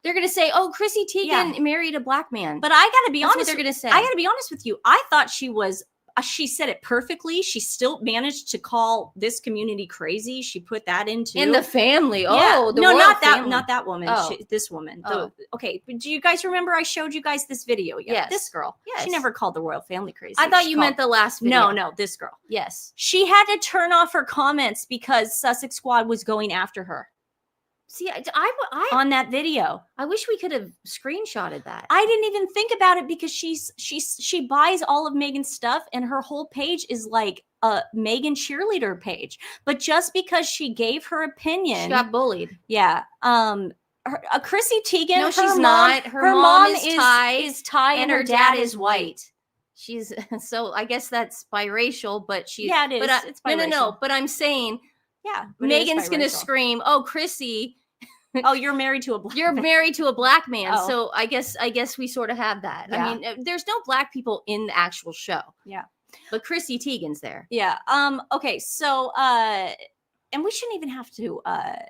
they're going to say, "Oh, Chrissy Teigen married a Black man." But I got to be That's honest. what they're going to say. I got to be honest with you. I thought she was. She said it perfectly. She still managed to call this community crazy. She put that into in the family. Yeah. Oh, the no, royal not family. Not that woman. Oh. This woman. Oh. Okay, but do you guys remember I showed you guys this video? Yeah, yes. This girl. Yes. She never called the royal family crazy. I thought you meant the last video. No, this girl. Yes. She had to turn off her comments because Sussex Squad was going after her. See, I on that video. I wish we could have screenshotted that. I didn't even think about it because she buys all of Meghan's stuff and her whole page is like a Meghan cheerleader page. But just because she gave her opinion, she got bullied. Yeah. Chrissy Teigen. No, she's not. Her mom is Thai, and her dad is white. She's so. I guess that's biracial, but she's. Yeah, it is. But it's biracial. No. But I'm saying. Yeah, Meghan's gonna scream, "Oh, Chrissy, oh, you're married to a Black man." Oh. So I guess we sort of have that. Yeah. I mean, there's no Black people in the actual show. Yeah, but Chrissy Teigen's there. Yeah. Okay. So and we shouldn't even have to. I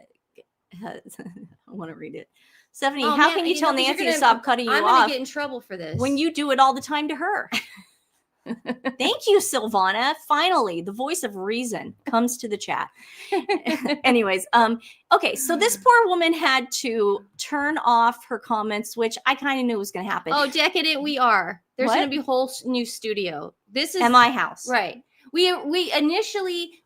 want to read it. Stephanie, how can you tell Nancy to stop cutting you off? I'm gonna get in trouble for this when you do it all the time to her. Thank you, Silvana. Finally, the voice of reason comes to the chat. Anyways, okay, so this poor woman had to turn off her comments, which I kind of knew was going to happen. Oh, decadent we are. There's going to be a whole new studio. This is at my house, right? We initially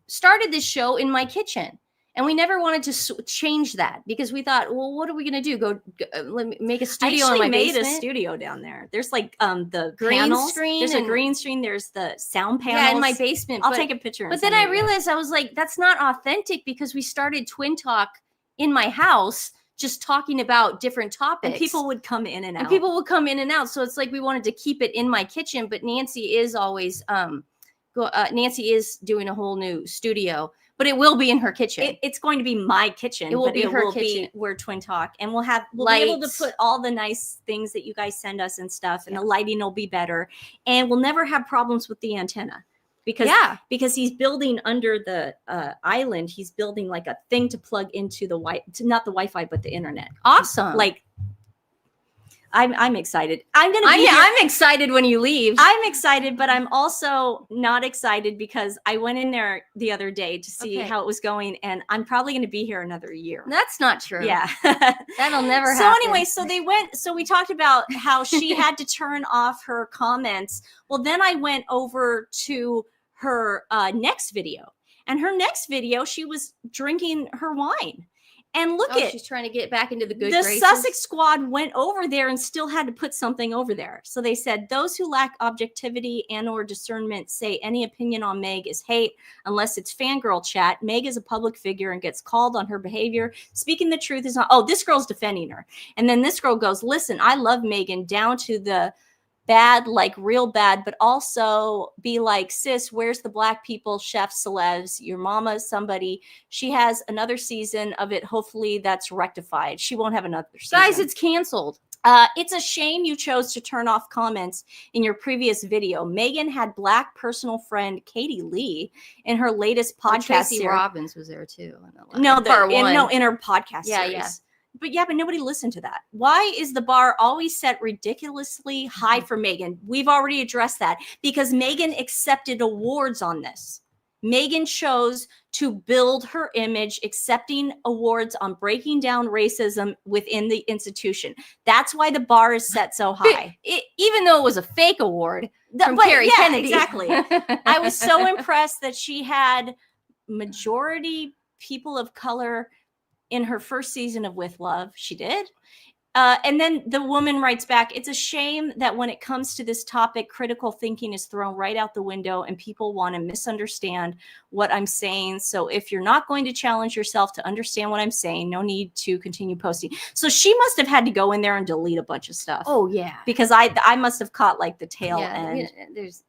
started this show in my kitchen. And we never wanted to change that because we thought, well, what are we going to do? Go make a studio in my basement? I made a studio down there. There's like the green screen. There's a green screen. There's the sound panels. Yeah, in my basement. I'll take a picture. But then I realized I was like, that's not authentic because we started TWiN Talk in my house, just talking about different topics. And people would come in and out. So it's like we wanted to keep it in my kitchen, but Nancy is always Nancy is doing a whole new studio. But it will be in her kitchen. It's going to be my kitchen. It will be her kitchen. Where TWiN Talk, and we'll be able to put all the nice things that you guys send us and stuff, and the lighting will be better, and we'll never have problems with the antenna because he's building under the island. He's building like a thing to plug into not the Wi-Fi, but the internet. Awesome. Like. I'm excited. I'm excited when you leave. I'm excited, but I'm also not excited because I went in there the other day to see how it was going, and I'm probably going to be here another year. That's not true. Yeah. That'll never happen. So anyway, so we talked about how she had to turn off her comments. Well, then I went over to her next video, and her next video, she was drinking her wine. And look she's trying to get back into the good graces. The Sussex Squad went over there and still had to put something over there. So they said, those who lack objectivity and or discernment say any opinion on Meg is hate unless it's fangirl chat. Meg is a public figure and gets called on her behavior. Speaking the truth is not. Oh, this girl's defending her. And then this girl goes, listen, I love Meghan down to the bad, like real bad, but also be like, sis, where's the Black people, chefs, celebs, your mama, somebody. She has another season of it. Hopefully that's rectified. She won't have another season. Guys, it's canceled. It's a shame you chose to turn off comments in your previous video. Meghan had Black personal friend Katie Lee in her latest podcast Tracy series. Robbins was there too. In her podcast series. Yeah. But nobody listened to that. Why is the bar always set ridiculously high for Meghan? We've already addressed that because Meghan accepted awards on this. Megan chose to build her image, accepting awards on breaking down racism within the institution. That's why the bar is set so high. Even though it was a fake award from But Carrie yeah, Kennedy. exactly. I was so impressed that she had majority people of color in her first season of With Love. She did. And then the woman writes back, it's a shame that when it comes to this topic, critical thinking is thrown right out the window and people want to misunderstand what I'm saying. So if you're not going to challenge yourself to understand what I'm saying, no need to continue posting. So she must have had to go in there and delete a bunch of stuff. Oh, yeah. Because I must have caught like the tail Yeah, end. there's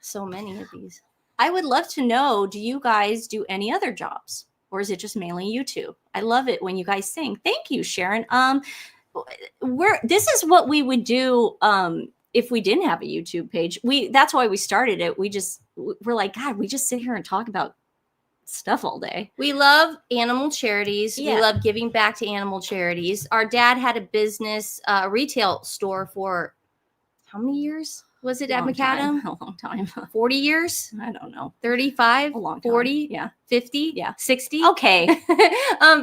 so many of these. I would love to know, do you guys do any other jobs? Or is it just mainly YouTube? I love it when you guys sing. Thank you, Sharon. This is what we would do if we didn't have a YouTube page. That's why we started it. We're like, God, we just sit here and talk about stuff all day. We love animal charities. Yeah. We love giving back to animal charities. Our dad had a business, retail store for how many years was it at McAdam? A long time. 40 years? I don't know. 35? A long time. 40? Yeah. 50? Yeah. 60? Okay.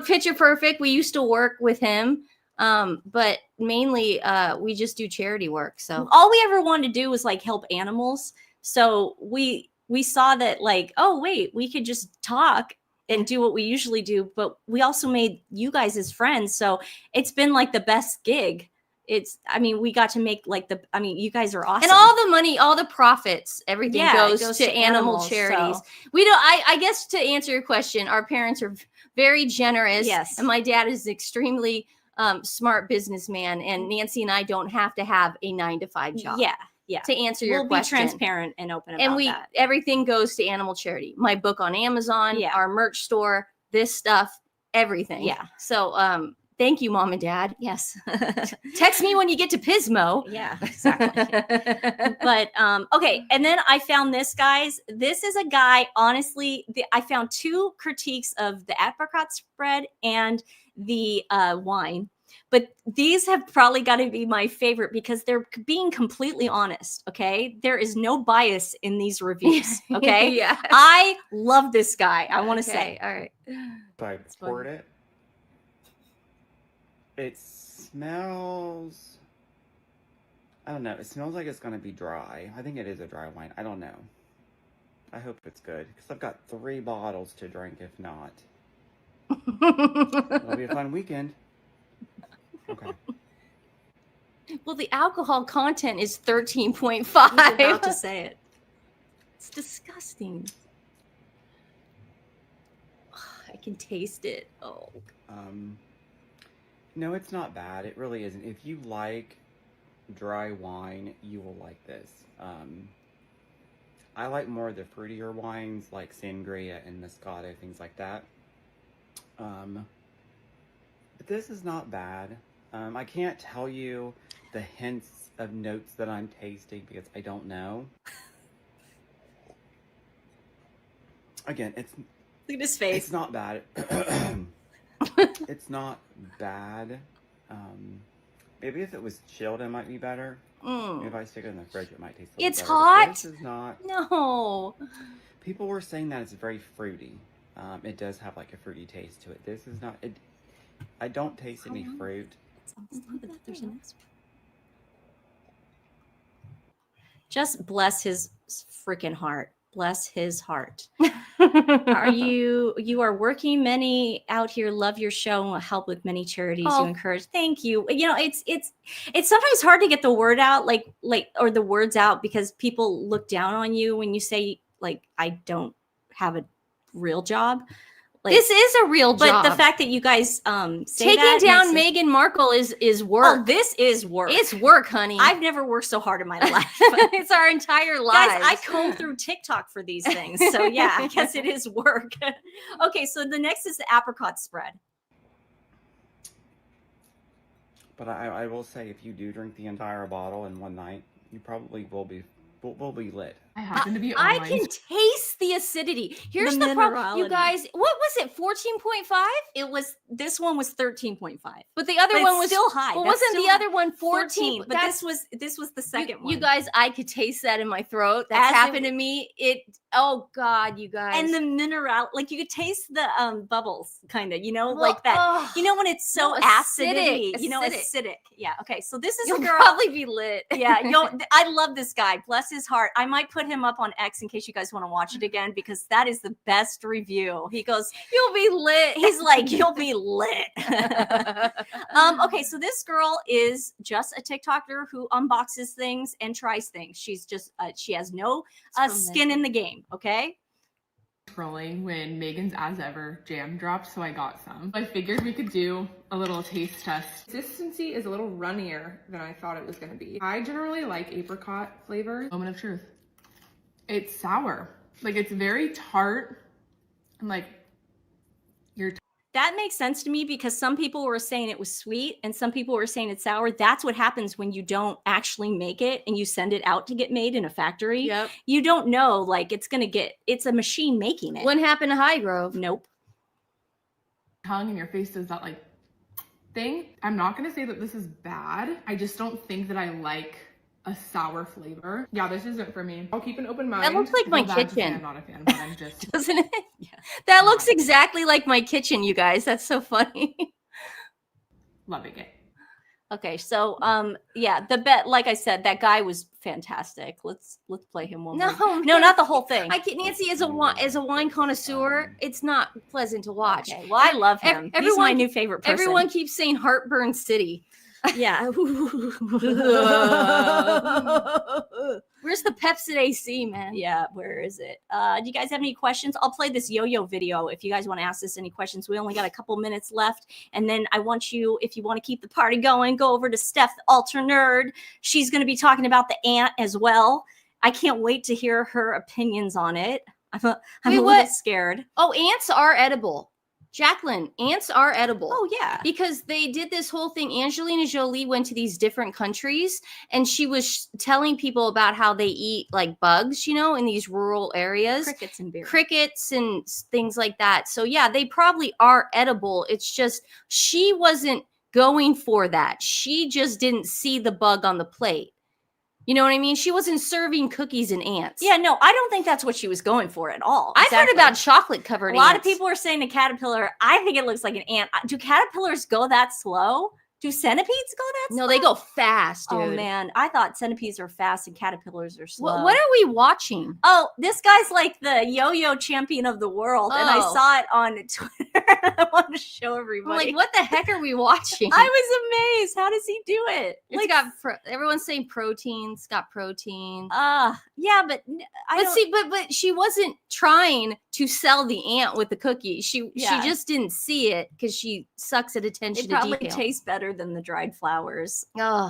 Picture Perfect. We used to work with him. But mainly we just do charity work. So all we ever wanted to do was like help animals. So we saw that like, oh wait, we could just talk and do what we usually do, but we also made you guys as friends. So it's been like the best gig. We got to make you guys are awesome. And all the money, all the profits, everything goes to animal animals, charities. so. We don't, I guess to answer your question, our parents are very generous. Yes. And my dad is extremely smart businessman, and Nancy and I don't have to have a 9-to-5 job. Yeah. To answer your We'll question. be transparent and open about that. Everything goes to animal charity. My book on Amazon, our merch store, this stuff, everything. Yeah. So thank you, Mom and Dad. Yes. Text me when you get to Pismo. Yeah, exactly. But okay, and then I found this, guys. This is a guy, honestly, I found 2 critiques of the apricot spread and the wine. But these have probably got to be my favorite because they're being completely honest, okay? There is no bias in these reviews, okay? Yeah. I love this guy, I want to say. All right. So I poured it. It smells, I don't know. It smells like it's going to be dry. I think it is a dry wine. I don't know. I hope it's good because I've got 3 bottles to drink if not. It'll be a fun weekend. Okay. Well, the alcohol content is 13.5. I was about to say it. It's disgusting. I can taste it. Oh. No, it's not bad. It really isn't. If you like dry wine, you will like this. I like more of the fruitier wines like sangria and moscato, things like that. But this is not bad. I can't tell you the hints of notes that I'm tasting because I don't know. Again, Look at his face. It's not bad. It's not bad. Maybe if it was chilled, it might be better. Maybe if I stick it in the fridge, it might taste a little It's better. hot? This is not. No. People were saying that it's very fruity. It does have like a fruity taste to it. This is not. I don't taste any fruit. Just bless his freaking heart. Bless his heart. You are working many out here, love your show and will help with many charities you encourage. Thank you. You know, it's sometimes hard to get the word out, or the words out because people look down on you when you say like, I don't have a real job. Like, this is a real job. But the fact that you guys say taking down Meghan Markle is work. Oh, this is work. It's work, honey. I've never worked so hard in my life. It's our entire lives. Guys, I comb through TikTok for these things. So yeah, I guess it is work. Okay, so the next is the apricot spread. But I will say, if you do drink the entire bottle in one night, you probably will be lit. I happen to be I online. can taste the acidity. Here's the problem, you minerality. guys. What was it? 14.5? This one was 13.5. But the other But one it's was still high. Well, That's wasn't still the other one 14? 14? But this was the second one. You guys, I could taste that in my throat. That's As it- happened to me. Oh God, you guys. and the mineral, like you could taste the bubbles, kind of, Well, like that. ugh. You know when it's so No, acidity, acidic. acidic. Yeah. Okay. So this is You'll a girl. probably be lit. Yeah, I love this guy. Bless his heart. I might put him up on X in case you guys want to watch it again because that is the best review. He goes, You'll be lit. he's like, you'll be lit. Okay, so this girl is just a TikToker who unboxes things and tries things. She's just she has no skin in the game. Okay. Scrolling when Megan's As Ever jam dropped, so I got some. I figured we could do a little taste test. Consistency is a little runnier than I thought it was going to be. I generally like apricot flavor. Moment of truth. It's sour. Like it's very tart and like you're That makes sense to me because some people were saying it was sweet and some people were saying it's sour. That's what happens when you don't actually make it and you send it out to get made in a factory. Yep. You don't know, like it's a machine making it. What happened to Highgrove? Nope. tongue and your face does that like thing. I'm not gonna say that this is bad. I just don't think that I like a sour flavor. Yeah, this isn't for me. I'll keep an open mind. That looks like I my feel bad to say kitchen. I'm not a fan, but I'm just Doesn't it? Yeah. That looks exactly like my kitchen, you guys. That's so funny. loving it. Okay, so yeah, the bet, like I said, that guy was fantastic. Let's play him one more. No, man. not the whole thing. I can't, Nancy, as a wine connoisseur, it's not pleasant to watch. Okay, well, I love him. He's my everyone- new favorite person. Everyone keeps saying Heartburn City. yeah. Where's the Pepsi AC, man? Yeah, where is it? Do you guys have any questions? I'll play this yo-yo video if you guys want to ask us any questions. We only got a couple minutes left. And then I want you, if you want to keep the party going, go over to Steph, the Alter Nerd. She's going to be talking about the ant as well. I can't wait to hear her opinions on it. I'm a little scared. Oh, ants are edible. Jacqueline, ants are edible. Oh, yeah. Because they did this whole thing. Angelina Jolie went to these different countries and she was telling people about how they eat like bugs, you know, in these rural areas. Crickets and beer. Crickets and things like that. So yeah, they probably are edible. It's just she wasn't going for that. She just didn't see the bug on the plate. You know what I mean? She wasn't serving cookies and ants. Yeah, no, I don't think that's what she was going for at all. I've heard about chocolate covered A ants. lot of people are saying a caterpillar. I think it looks like an ant. Do caterpillars go that slow? Do centipedes go that slow? No, they go fast, dude. Oh, man. I thought centipedes are fast and caterpillars are slow. What are we watching? Oh, this guy's like the yo-yo champion of the world. And I Oh. saw it on Twitter. I want to show I'm everybody. like, what the heck are we watching? I was amazed. How does he do it? It's got everyone's saying protein. It's got protein. Yeah, but But she wasn't trying to sell the ant with the cookie. She just didn't see it because she sucks at attention it to probably detail. tastes better than the dried flowers. Ugh.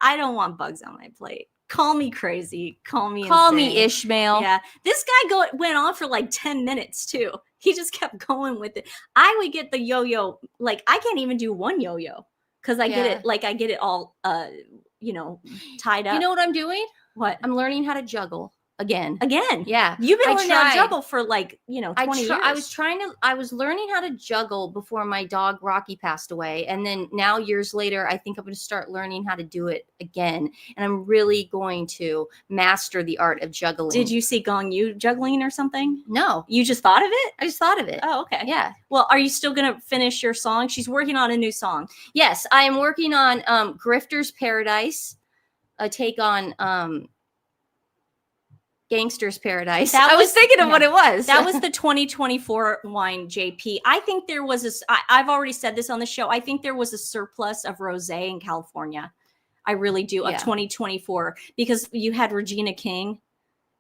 I don't want bugs on my plate. Call me crazy. Call me me insane. Ishmael. Yeah. This guy went on for like 10 minutes too. He just kept going with it. I would get the yo-yo, like I can't even do one yo-yo because I get it, like I get it all tied up. You know what I'm doing? What? I'm learning how to juggle again. Yeah. You've been I learning how to tried. juggle for like, 20 years. I was learning how to juggle before my dog Rocky passed away. And then now years later, I think I'm going to start learning how to do it again. And I'm really going to master the art of juggling. Did you see Gong Yu juggling or something? No. You just thought of it? I just thought of it. Oh, okay. Yeah. Well, are you still going to finish your song? She's working on a new song. Yes, I am working on Grifter's Paradise, a take on Gangster's Paradise. I was thinking of what it was. That was the 2024 wine, JP. I think there was I've already said this on the show. I think there was a surplus of rosé in California. I really do, of 2024, because you had Regina King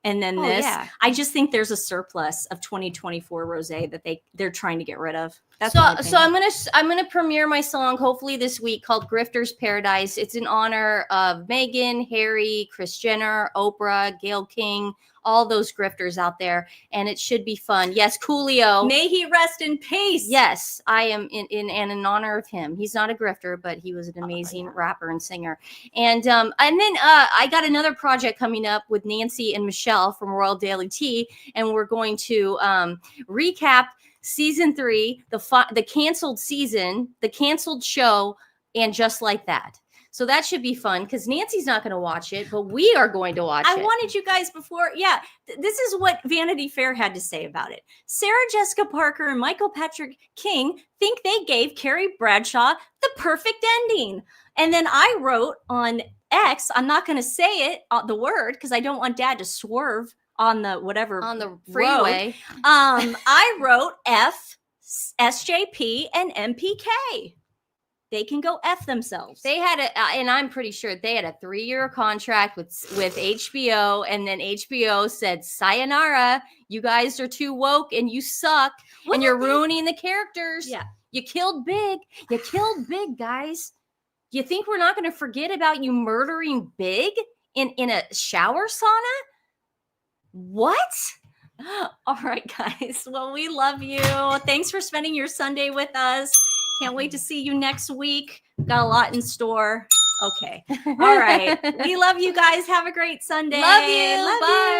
and then this. Yeah. I just think there's a surplus of 2024 rosé that they're trying to get rid of. That's my So opinion. I'm gonna premiere my song hopefully this week called Grifter's Paradise. It's in honor of Meghan, Harry, Kris Jenner, Oprah, Gayle King, all those grifters out there, and it should be fun. Yes, Coolio. May he rest in peace. Yes, I am in honor of him. He's not a grifter, but he was an amazing rapper and singer. And then I got another project coming up with Nancy and Michelle from Royal Daily Tea, and we're going to recap season 3, the canceled season, the canceled show, and just like that. So that should be fun because Nancy's not going to watch it, but we are going to watch it. I wanted you guys before. Yeah, this is what Vanity Fair had to say about it. Sarah Jessica Parker and Michael Patrick King think they gave Carrie Bradshaw the perfect ending. And then I wrote on X, I'm not going to say it, the word, because I don't want Dad to swerve on the whatever on the road. freeway. I wrote F, SJP, and MPK. They can go F themselves. They had and I'm pretty sure they had a 3-year contract with HBO, and then HBO said, sayonara, you guys are too woke and you suck, and you're ruining the characters. Yeah. You killed Big. You killed Big, guys. You think we're not going to forget about you murdering Big in a shower sauna? What? All right, guys. Well, we love you. Thanks for spending your Sunday with us. Can't wait to see you next week. Got a lot in store. Okay. All right. We love you guys. Have a great Sunday. Love you. Bye.